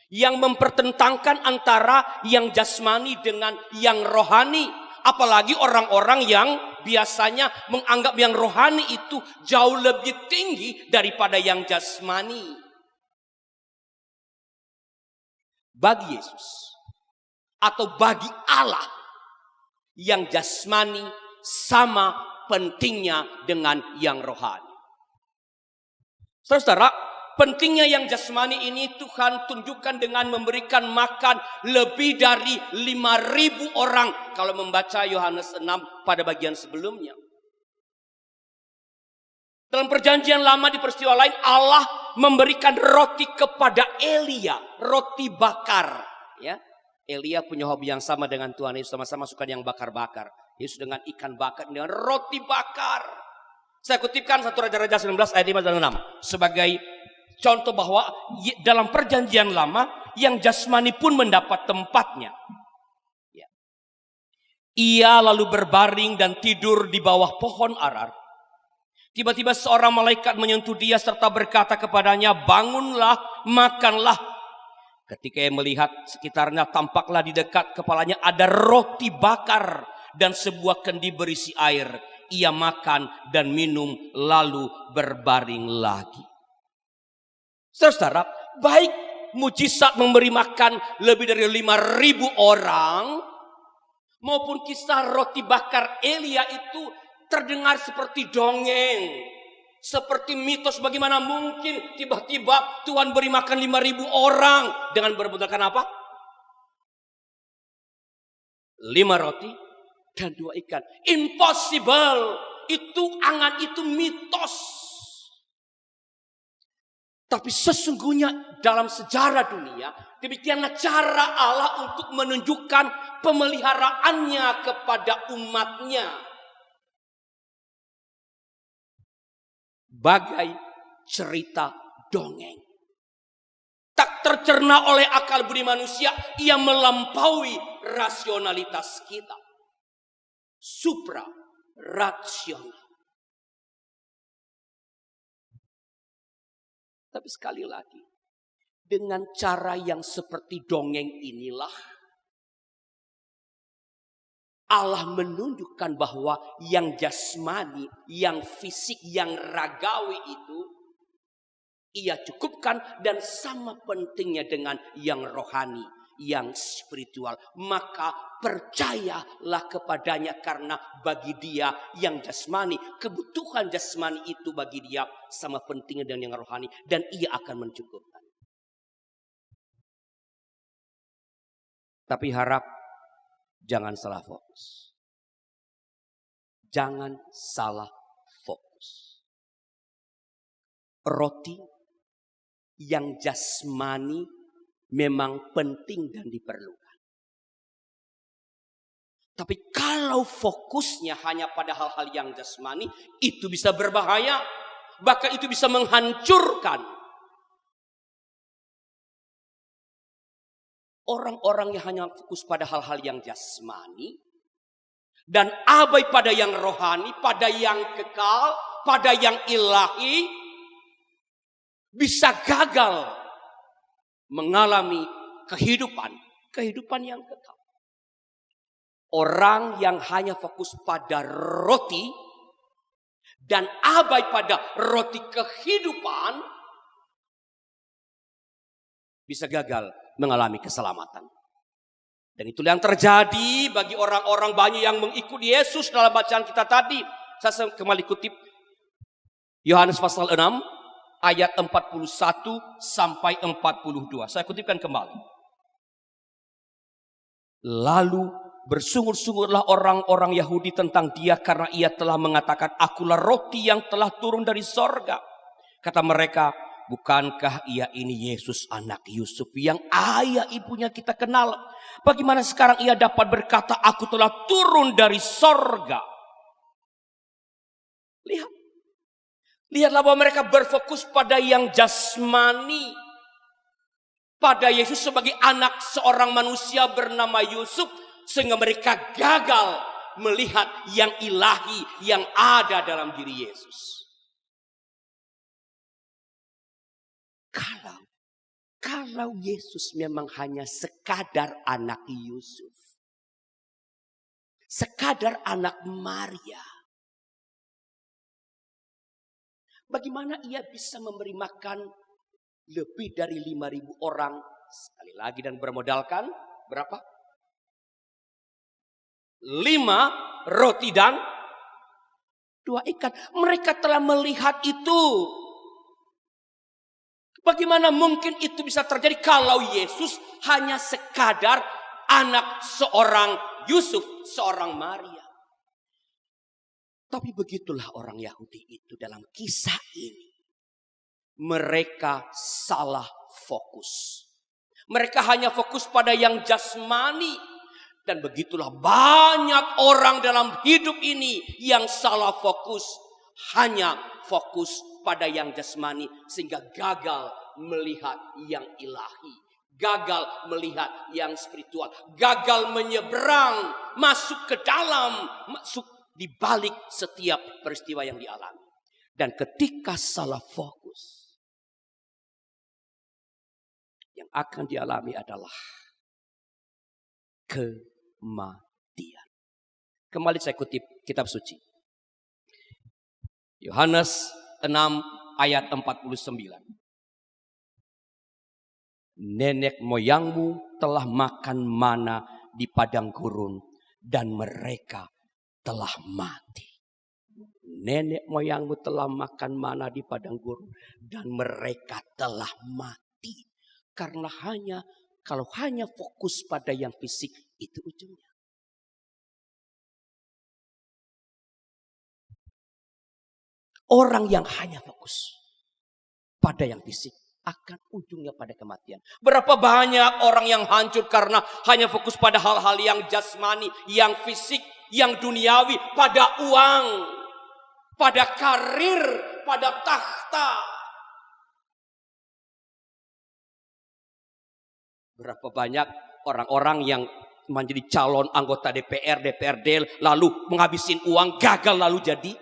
Speaker 5: yang mempertentangkan antara yang jasmani dengan yang rohani. Apalagi orang-orang yang biasanya menganggap yang rohani itu jauh lebih tinggi daripada yang jasmani. Bagi Yesus atau bagi Allah, yang jasmani sama pentingnya dengan yang rohani. Saudara, pentingnya yang jasmani ini Tuhan tunjukkan dengan memberikan makan lebih dari 5.000 orang. Kalau membaca Yohanes 6 pada bagian sebelumnya. Dalam perjanjian lama di peristiwa lain, Allah memberikan roti kepada Elia. Roti bakar. Ya, Elia punya hobi yang sama dengan Tuhan Yesus. Sama-sama suka yang bakar-bakar. Yesus dengan ikan bakar, dengan roti bakar. Saya kutipkan 1 Raja-Raja 19 ayat 5 dan 6. Sebagai contoh bahwa dalam perjanjian lama yang jasmani pun mendapat tempatnya. Ya. Ia lalu berbaring dan tidur di bawah pohon arar. Tiba-tiba seorang malaikat menyentuh dia serta berkata kepadanya, bangunlah, makanlah. Ketika ia melihat sekitarnya, tampaklah di dekat kepalanya ada roti bakar dan sebuah kendi berisi air. Ia makan dan minum lalu berbaring lagi. Saudara, baik mujizat memberi makan lebih dari 5.000 orang, maupun kisah roti bakar Elia itu terdengar seperti dongeng, seperti mitos. Bagaimana mungkin tiba-tiba Tuhan beri makan 5.000 orang dengan bermodalkan apa? 5 roti dan 2 ikan. Impossible. Itu angan, itu mitos. Tapi sesungguhnya dalam sejarah dunia, demikianlah cara Allah untuk menunjukkan pemeliharaannya kepada umatnya. Bagai cerita dongeng. Tak tercerna oleh akal budi manusia, ia melampaui rasionalitas kita. Supra rasional. Tapi sekali lagi, dengan cara yang seperti dongeng inilah Allah menunjukkan bahwa yang jasmani, yang fisik, yang ragawi itu ia cukupkan, dan sama pentingnya dengan yang rohani, yang spiritual. Maka percayalah kepadanya, karena bagi dia yang jasmani, kebutuhan jasmani itu bagi dia sama pentingnya dengan yang rohani, dan ia akan mencukupkan. Tapi harap jangan salah fokus. Jangan salah fokus. Roti yang jasmani memang penting dan diperlukan. Tapi kalau fokusnya hanya pada hal-hal yang jasmani, itu bisa berbahaya. Bahkan itu bisa menghancurkan. Orang-orang yang hanya fokus pada hal-hal yang jasmani dan abai pada yang rohani, pada yang kekal, pada yang ilahi, bisa gagal mengalami kehidupan yang kekal. Orang yang hanya fokus pada roti dan abai pada roti kehidupan bisa gagal mengalami keselamatan. Dan itulah yang terjadi bagi orang-orang banyak yang mengikuti Yesus dalam bacaan kita tadi. Saya kembali kutip Yohanes pasal 6 ayat 41 sampai 42. Saya kutipkan kembali. Lalu bersungur-sungurlah orang-orang Yahudi tentang dia karena ia telah mengatakan, akulah roti yang telah turun dari sorga. Kata mereka, bukankah ia ini Yesus anak Yusuf yang ayah ibunya kita kenal? Bagaimana sekarang ia dapat berkata, aku telah turun dari sorga? Lihatlah bahwa mereka berfokus pada yang jasmani. Pada Yesus sebagai anak seorang manusia bernama Yusuf. Sehingga mereka gagal melihat yang ilahi yang ada dalam diri Yesus. Kalau Yesus memang hanya sekadar anak Yusuf. Sekadar anak Maria. Bagaimana ia bisa memberi makan lebih dari 5.000 orang sekali lagi dan bermodalkan berapa? 5 roti dan 2 ikan. Mereka telah melihat itu. Bagaimana mungkin itu bisa terjadi kalau Yesus hanya sekadar anak seorang Yusuf, seorang Maria. Tapi begitulah orang Yahudi itu dalam kisah ini. Mereka salah fokus. Mereka hanya fokus pada yang jasmani. Dan begitulah banyak orang dalam hidup ini yang salah fokus. Hanya fokus pada yang jasmani. Sehingga gagal melihat yang ilahi. Gagal melihat yang spiritual. Gagal menyeberang. Masuk ke dalam. Masuk di balik setiap peristiwa yang dialami. Dan ketika salah fokus, yang akan dialami adalah kematian. Kembali saya kutip kitab suci. Yohanes 6 ayat 49. Nenek moyangmu telah makan mana di padang gurun dan mereka telah mati. Nenek moyangmu telah makan mana di padang gurun dan mereka telah mati. Karena kalau hanya fokus pada yang fisik, itu ujungnya. Orang yang hanya fokus pada yang fisik akan ujungnya pada kematian. Berapa banyak orang yang hancur karena hanya fokus pada hal-hal yang jasmani, yang fisik, yang duniawi, pada uang, pada karir, pada takhta. Berapa banyak orang-orang yang menjadi calon anggota DPR, DPRD, lalu menghabisin uang, gagal lalu jadi.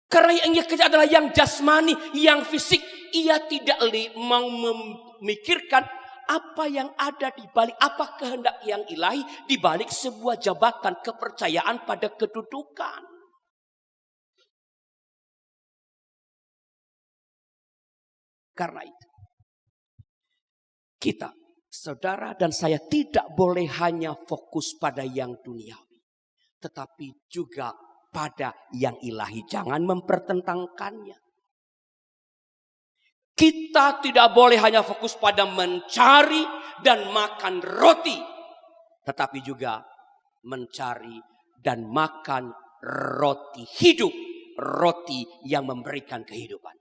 Speaker 5: Karena yang ia kejar adalah yang jasmani, yang fisik. Ia tidak mau memikirkan apa yang ada di balik, apa kehendak yang ilahi di balik sebuah jabatan kepercayaan pada kedudukan. Karena itu, Kita, saudara dan saya, tidak boleh hanya fokus pada yang duniawi, tetapi juga pada yang ilahi. Jangan mempertentangkannya. Kita tidak boleh hanya fokus pada mencari dan makan roti, tetapi juga mencari dan makan roti hidup, roti yang memberikan kehidupan.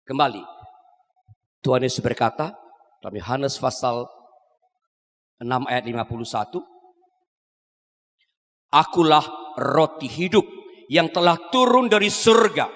Speaker 5: Kembali, Tuhan Yesus berkata dalam Yohanes pasal 6 ayat 51, Akulah roti hidup yang telah turun dari surga.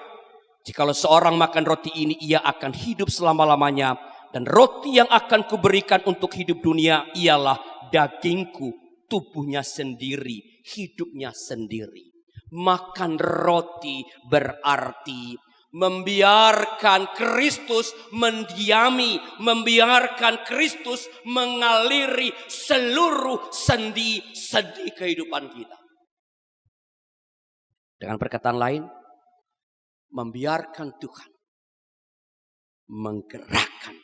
Speaker 5: Jikalau seorang makan roti ini, ia akan hidup selama-lamanya. Dan roti yang akan kuberikan untuk hidup dunia ialah dagingku, tubuhnya sendiri, hidupnya sendiri. Makan roti berarti membiarkan Kristus mendiami, membiarkan Kristus mengaliri seluruh sendi-sendi kehidupan kita. Dengan perkataan lain, membiarkan Tuhan menggerakkan,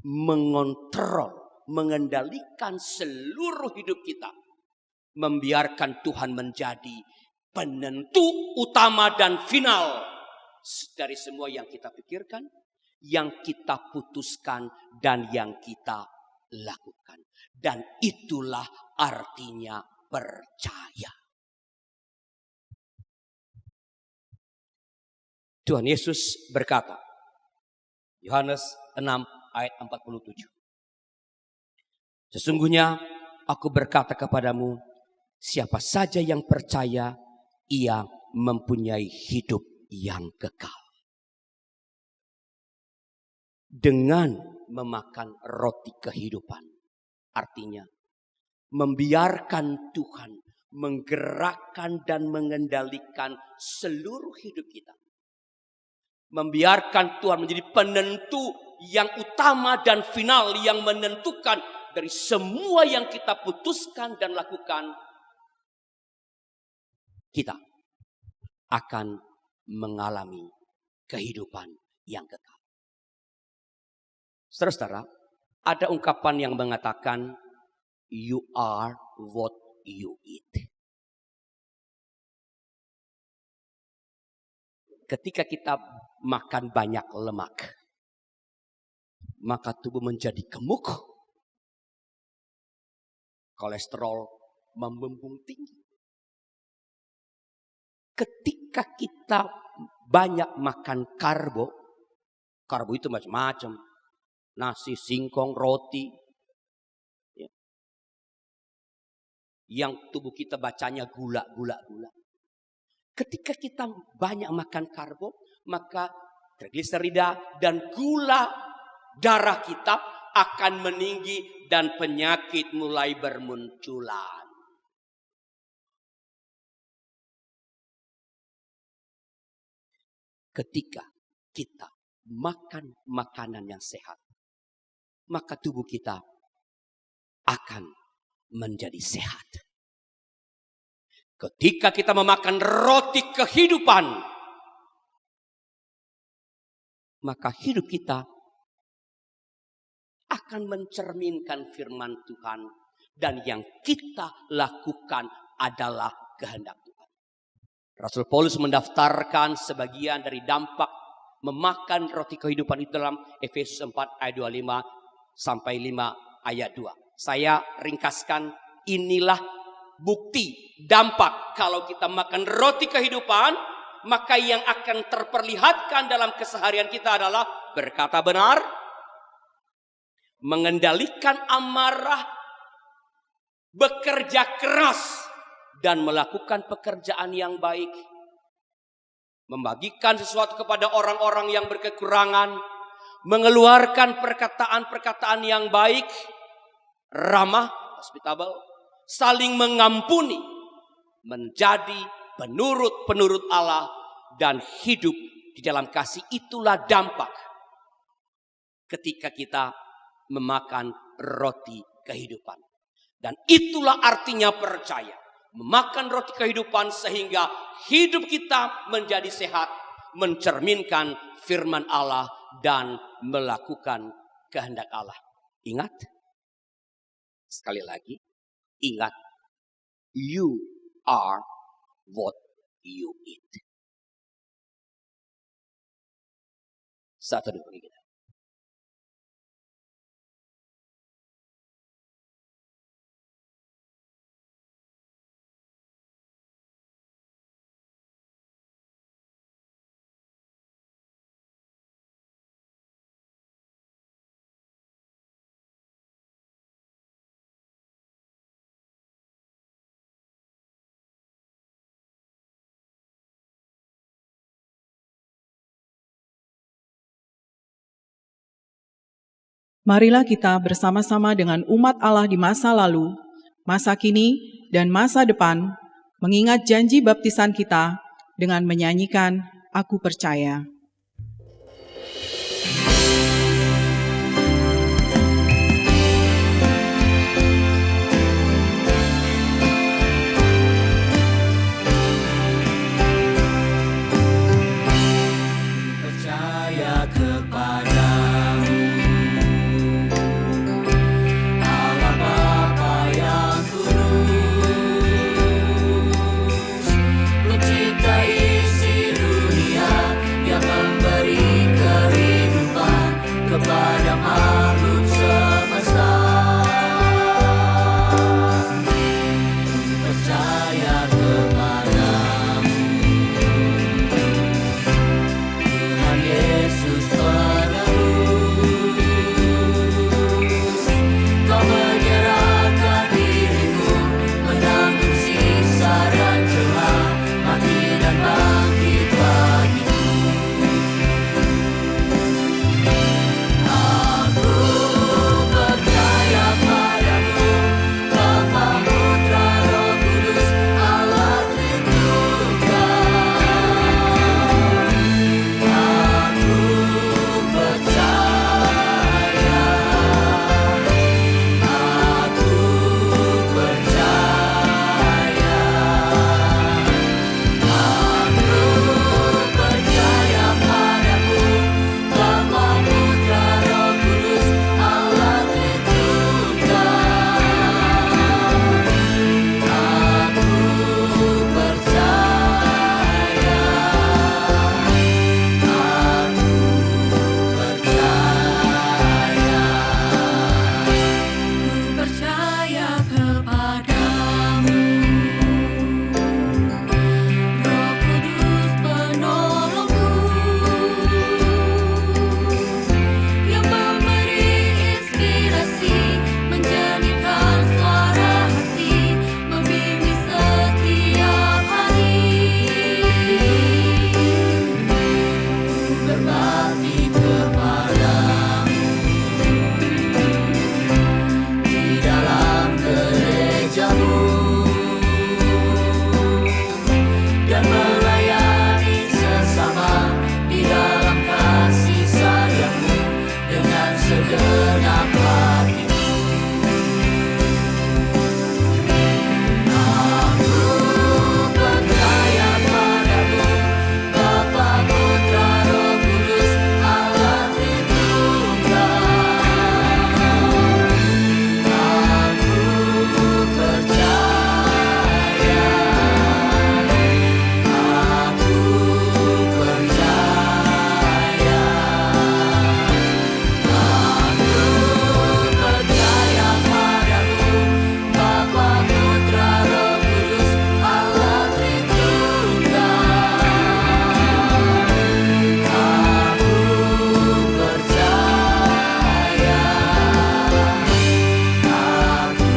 Speaker 5: mengontrol, mengendalikan seluruh hidup kita. Membiarkan Tuhan menjadi penentu utama dan final dari semua yang kita pikirkan, yang kita putuskan, dan yang kita lakukan. Dan itulah artinya percaya. Tuhan Yesus berkata, Yohanes 6 ayat 47. Sesungguhnya aku berkata kepadamu, siapa saja yang percaya, ia mempunyai hidup yang kekal. Dengan memakan roti kehidupan, artinya membiarkan Tuhan menggerakkan dan mengendalikan seluruh hidup kita. Membiarkan Tuhan menjadi penentu yang utama dan final, yang menentukan dari semua yang kita putuskan dan lakukan. Kita akan mengalami kehidupan yang kekal. Saudara-saudara, ada ungkapan yang mengatakan, you are what you eat. Ketika kita makan banyak lemak, maka tubuh menjadi gemuk, kolesterol membumbung tinggi. Ketika kita banyak makan karbo itu macam-macam, nasi, singkong, roti, ya, yang tubuh kita bacanya gula. Ketika kita banyak makan karbo, maka trigliserida dan gula darah kita akan meninggi dan penyakit mulai bermunculan. Ketika kita makan makanan yang sehat, maka tubuh kita akan menjadi sehat. Ketika kita memakan roti kehidupan, maka hidup kita akan mencerminkan firman Tuhan. Dan yang kita lakukan adalah kehendak Tuhan. Rasul Paulus mendaftarkan sebagian dari dampak memakan roti kehidupan itu dalam Efesus 4 ayat 25 sampai 5 ayat 2. Saya ringkaskan, inilah bukti, dampak kalau kita makan roti kehidupan, maka yang akan terperlihatkan dalam keseharian kita adalah berkata benar, mengendalikan amarah, bekerja keras, dan melakukan pekerjaan yang baik, membagikan sesuatu kepada orang-orang yang berkekurangan, mengeluarkan perkataan-perkataan yang baik, ramah, hospitable, saling mengampuni, menjadi penurut-penurut Allah, dan hidup di dalam kasih. Itulah dampak ketika kita memakan roti kehidupan. Dan itulah artinya percaya. Memakan roti kehidupan sehingga hidup kita menjadi sehat, mencerminkan firman Allah, dan melakukan kehendak Allah. Ingat, sekali lagi, ingat, you are what you eat. Satu dulu kita.
Speaker 8: Marilah kita bersama-sama dengan umat Allah di masa lalu, masa kini, dan masa depan, mengingat janji baptisan kita dengan menyanyikan Aku Percaya.
Speaker 4: Percaya kepadamu, Allah Bapa yang kudus, pencipta isi dunia, yang memberi kehidupan kepada makhluk semesta. Percaya kepadamu, Tuhan Yesus penebus, Kau menyerahkan dirimu, menanggung siksa dan celah, mati dan bangkit bagiku. Aku percaya padamu, Bapa, Putra, Roh Kudus, Allah Tritunggal. Aku percaya, aku percaya, aku percaya padamu, Bapa, Putra, Roh Kudus, Allah Tritunggal. Aku percaya, aku percaya kepadamu, Roh Kudus penolongku, yang memberi inspirasi, menjernihkan suara hati, membimbing setiap hari. Ku berbakti kepadamu di dalam gerejamu, dan melayani sesama di dalam kasih sayangmu dengan segenap hatiku. Aku percaya padamu, Bapa, Putra, Roh Kudus, Allah Tritunggal. Aku percaya, aku percaya, aku percaya padamu, Bapa, Putra, Roh Kudus, Allah Tritunggal. Aku percaya, aku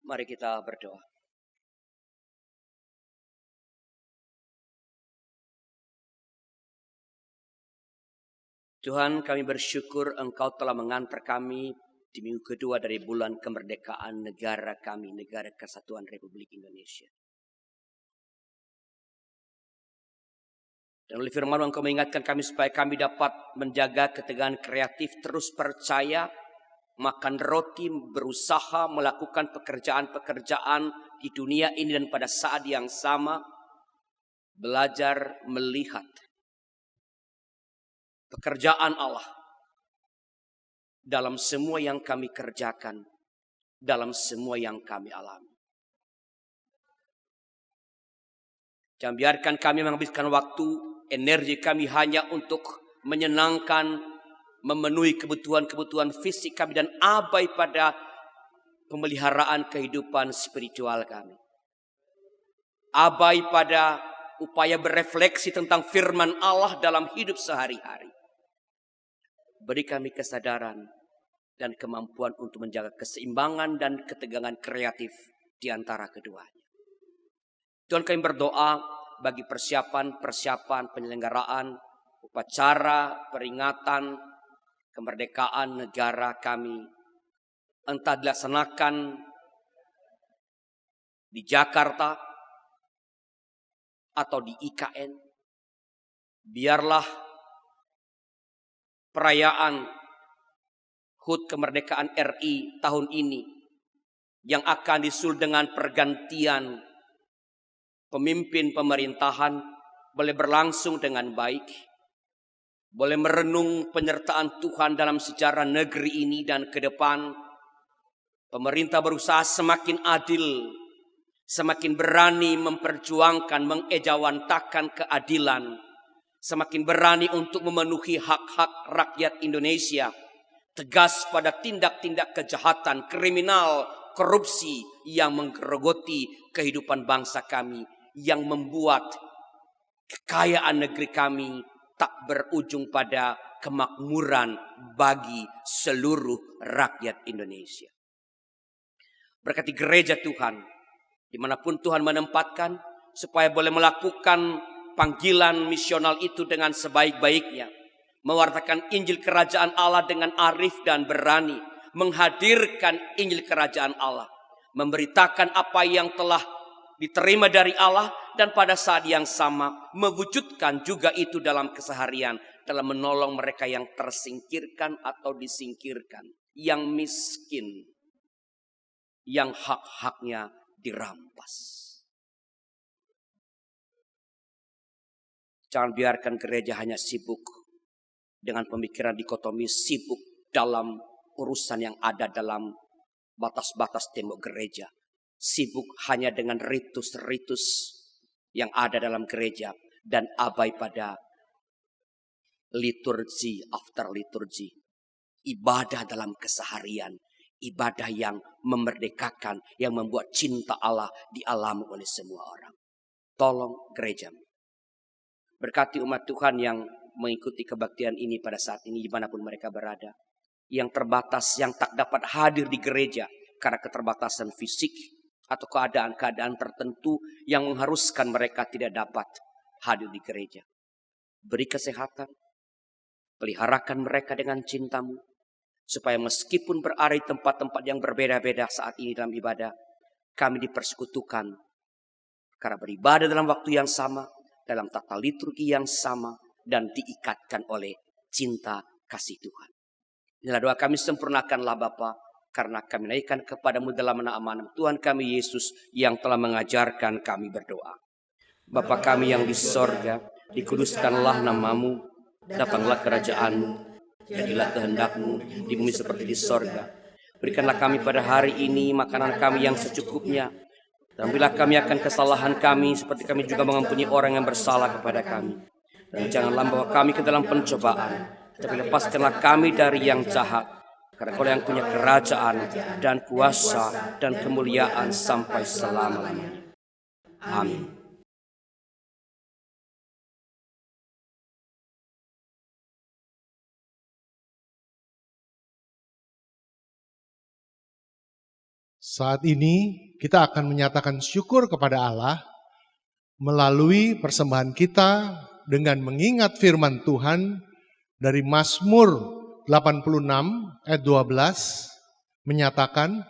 Speaker 5: Mari kita berdoa. Tuhan, kami bersyukur Engkau telah mengantar kami di minggu kedua dari bulan kemerdekaan negara kami, Negara Kesatuan Republik Indonesia. Dan oleh firman-Mu Engkau mengingatkan kami supaya kami dapat menjaga ketegangan kreatif, terus percaya, makan roti, berusaha melakukan pekerjaan-pekerjaan di dunia ini, dan pada saat yang sama belajar melihat pekerjaan Allah dalam semua yang kami kerjakan, dalam semua yang kami alami. Jangan biarkan kami menghabiskan waktu, energi kami hanya untuk menyenangkan, memenuhi kebutuhan-kebutuhan fisik kami, dan abai pada pemeliharaan kehidupan spiritual kami. Abai pada upaya berefleksi tentang firman Allah dalam hidup sehari-hari. Beri kami kesadaran dan kemampuan untuk menjaga keseimbangan dan ketegangan kreatif di antara keduanya. Tuhan, kami berdoa bagi persiapan penyelenggaraan upacara peringatan kemerdekaan negara kami, entah dilaksanakan di Jakarta atau di IKN. Biarlah perayaan HUT kemerdekaan RI tahun ini yang akan disusul dengan pergantian pemimpin pemerintahan boleh berlangsung dengan baik, boleh merenung penyertaan Tuhan dalam sejarah negeri ini, dan ke depan pemerintah berusaha semakin adil, semakin berani memperjuangkan, mengejawantakan keadilan, semakin berani untuk memenuhi hak-hak rakyat Indonesia, tegas pada tindak-tindak kejahatan, kriminal, korupsi yang menggerogoti kehidupan bangsa kami, yang membuat kekayaan negeri kami tak berujung pada kemakmuran bagi seluruh rakyat Indonesia. Berkati gereja Tuhan, dimanapun Tuhan menempatkan, supaya boleh melakukan panggilan misional itu dengan sebaik-baiknya, mewartakan Injil Kerajaan Allah dengan arif dan berani, menghadirkan Injil Kerajaan Allah, memberitakan apa yang telah diterima dari Allah, dan pada saat yang sama mewujudkan juga itu dalam keseharian, dalam menolong mereka yang tersingkirkan atau disingkirkan, yang miskin, yang hak-haknya dirampas. Jangan biarkan gereja hanya sibuk dengan pemikiran dikotomi, sibuk dalam urusan yang ada dalam batas-batas tembok gereja, sibuk hanya dengan ritus-ritus yang ada dalam gereja, dan abai pada liturgi after liturgi, ibadah dalam keseharian, ibadah yang memerdekakan, yang membuat cinta Allah dialami oleh semua orang. Tolong gereja, berkati umat Tuhan yang mengikuti kebaktian ini pada saat ini dimanapun mereka berada, yang terbatas, yang tak dapat hadir di gereja karena keterbatasan fisik atau keadaan-keadaan tertentu yang mengharuskan mereka tidak dapat hadir di gereja. Beri kesehatan, peliharakan mereka dengan cinta-Mu, supaya meskipun berada di tempat-tempat yang berbeda-beda saat ini dalam ibadah, kami dipersekutukan karena beribadah dalam waktu yang sama, dalam tata liturgi yang sama, dan diikatkan oleh cinta kasih Tuhan. Inilah doa kami, sempurnakanlah Bapa, karena kami naikkan kepadamu dalam nama amanah Tuhan kami Yesus yang telah mengajarkan kami berdoa. Bapa kami yang di sorga, dikuduskanlah namamu, datanglah kerajaan-Mu, jadilah kehendak-Mu di bumi seperti di sorga. Berikanlah kami pada hari ini makanan kami yang secukupnya, dan ampunilah kami akan kesalahan kami seperti kami juga mengampuni orang yang bersalah kepada kami. Dan janganlah membawa kami ke dalam pencobaan, tapi lepaskanlah kami dari yang jahat. Karena Kau yang punya kerajaan dan kuasa dan kemuliaan sampai selama-lamanya. Amin.
Speaker 7: Saat ini kita akan menyatakan syukur kepada Allah melalui persembahan kita dengan mengingat firman Tuhan dari Mazmur 86 ayat 12 menyatakan,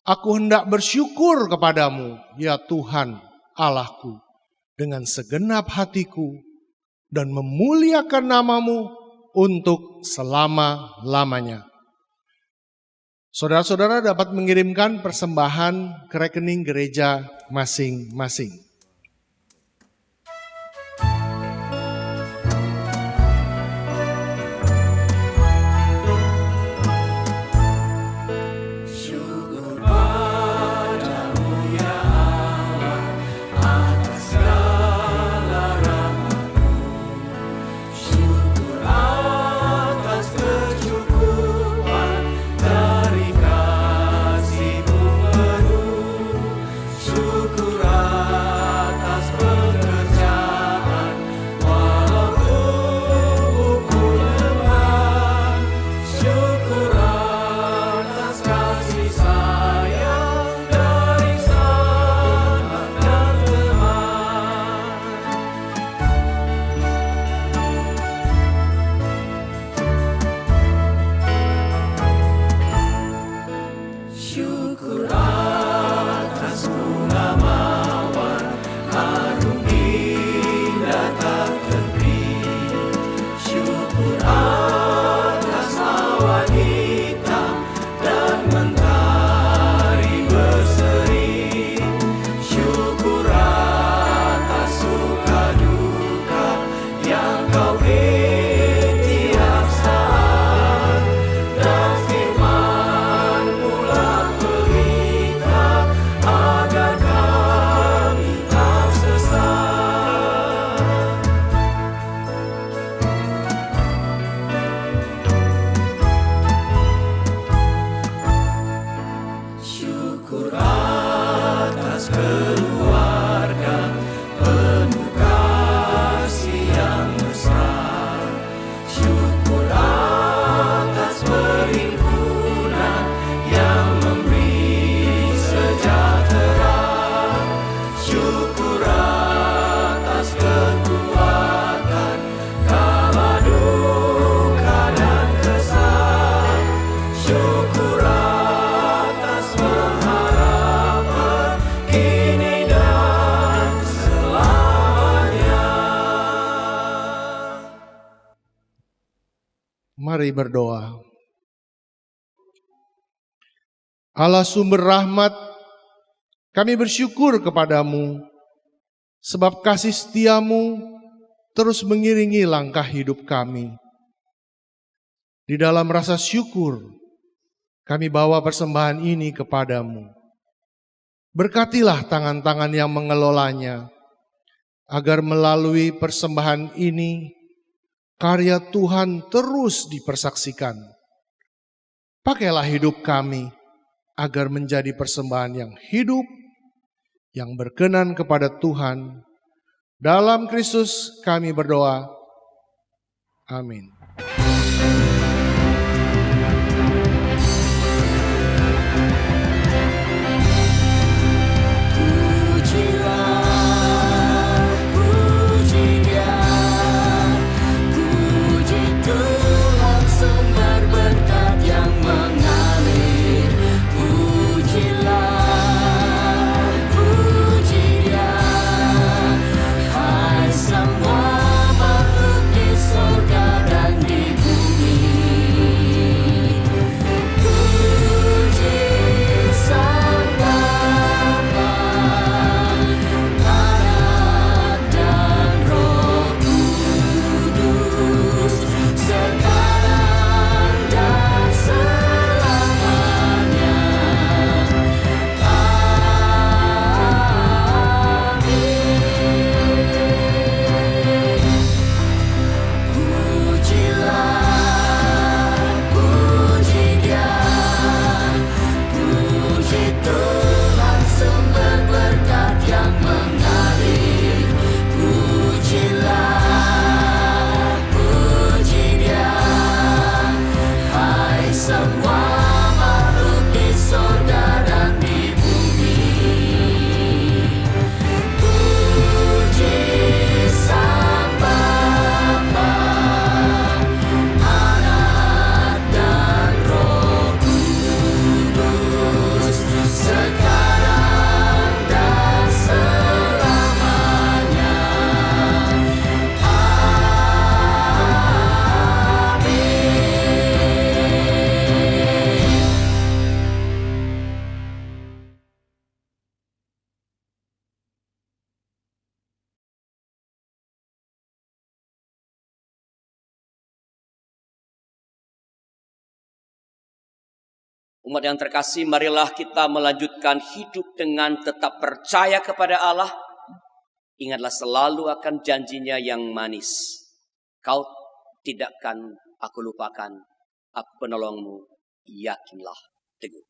Speaker 7: Aku hendak bersyukur kepadamu, ya Tuhan Allahku, dengan segenap hatiku, dan memuliakan nama-Mu untuk selama-lamanya. Saudara-saudara dapat mengirimkan persembahan ke rekening gereja masing-masing. Mari berdoa. Allah sumber rahmat, kami bersyukur kepadamu, sebab kasih setiamu terus mengiringi langkah hidup kami. Di dalam rasa syukur, kami bawa persembahan ini kepadamu. Berkatilah tangan-tangan yang mengelolanya, agar melalui persembahan ini, karya Tuhan terus dipersaksikan. Pakailah hidup kami agar menjadi persembahan yang hidup, yang berkenan kepada Tuhan. Dalam Kristus kami berdoa. Amin.
Speaker 1: Semua makhluk di surga dan di bumi.
Speaker 5: Umat yang terkasih, marilah kita melanjutkan hidup dengan tetap percaya kepada Allah. Ingatlah selalu akan janjinya yang manis. Kau tidak akan aku lupakan, aku penolongmu, yakinlah teguh.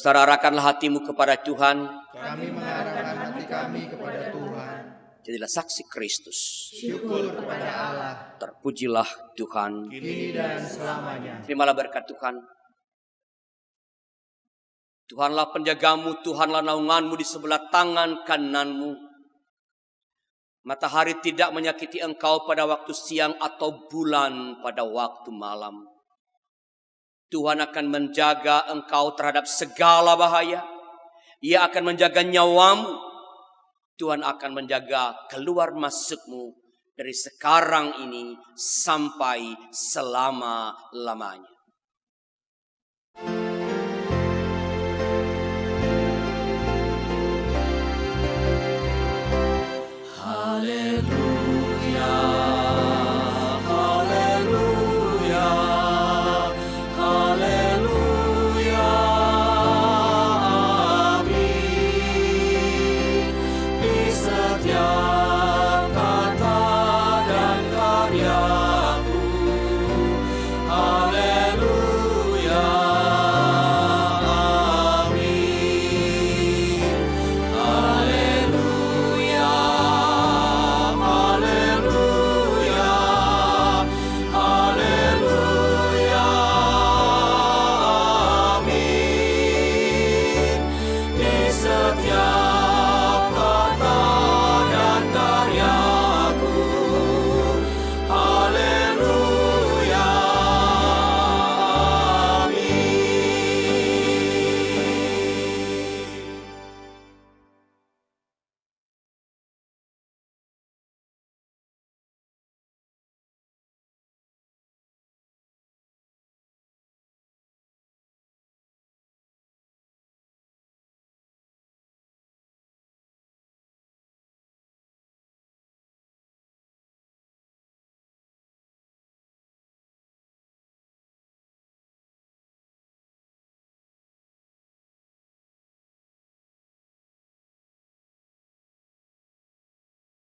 Speaker 5: Saudara, arahkanlah hatimu kepada Tuhan.
Speaker 3: Kami mengarahkan hati kami kepada Tuhan.
Speaker 5: Jadilah saksi Kristus.
Speaker 3: Syukur kepada Allah.
Speaker 5: Terpujilah Tuhan.
Speaker 3: Kini dan selamanya.
Speaker 5: Terimalah berkat Tuhan. Tuhanlah penjagamu, Tuhanlah naunganmu di sebelah tangan kananmu. Matahari tidak menyakiti engkau pada waktu siang atau bulan pada waktu malam. Tuhan akan menjaga engkau terhadap segala bahaya. Ia akan menjaga nyawamu. Tuhan akan menjaga keluar masukmu dari sekarang ini sampai selama-lamanya.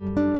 Speaker 1: Tuhan.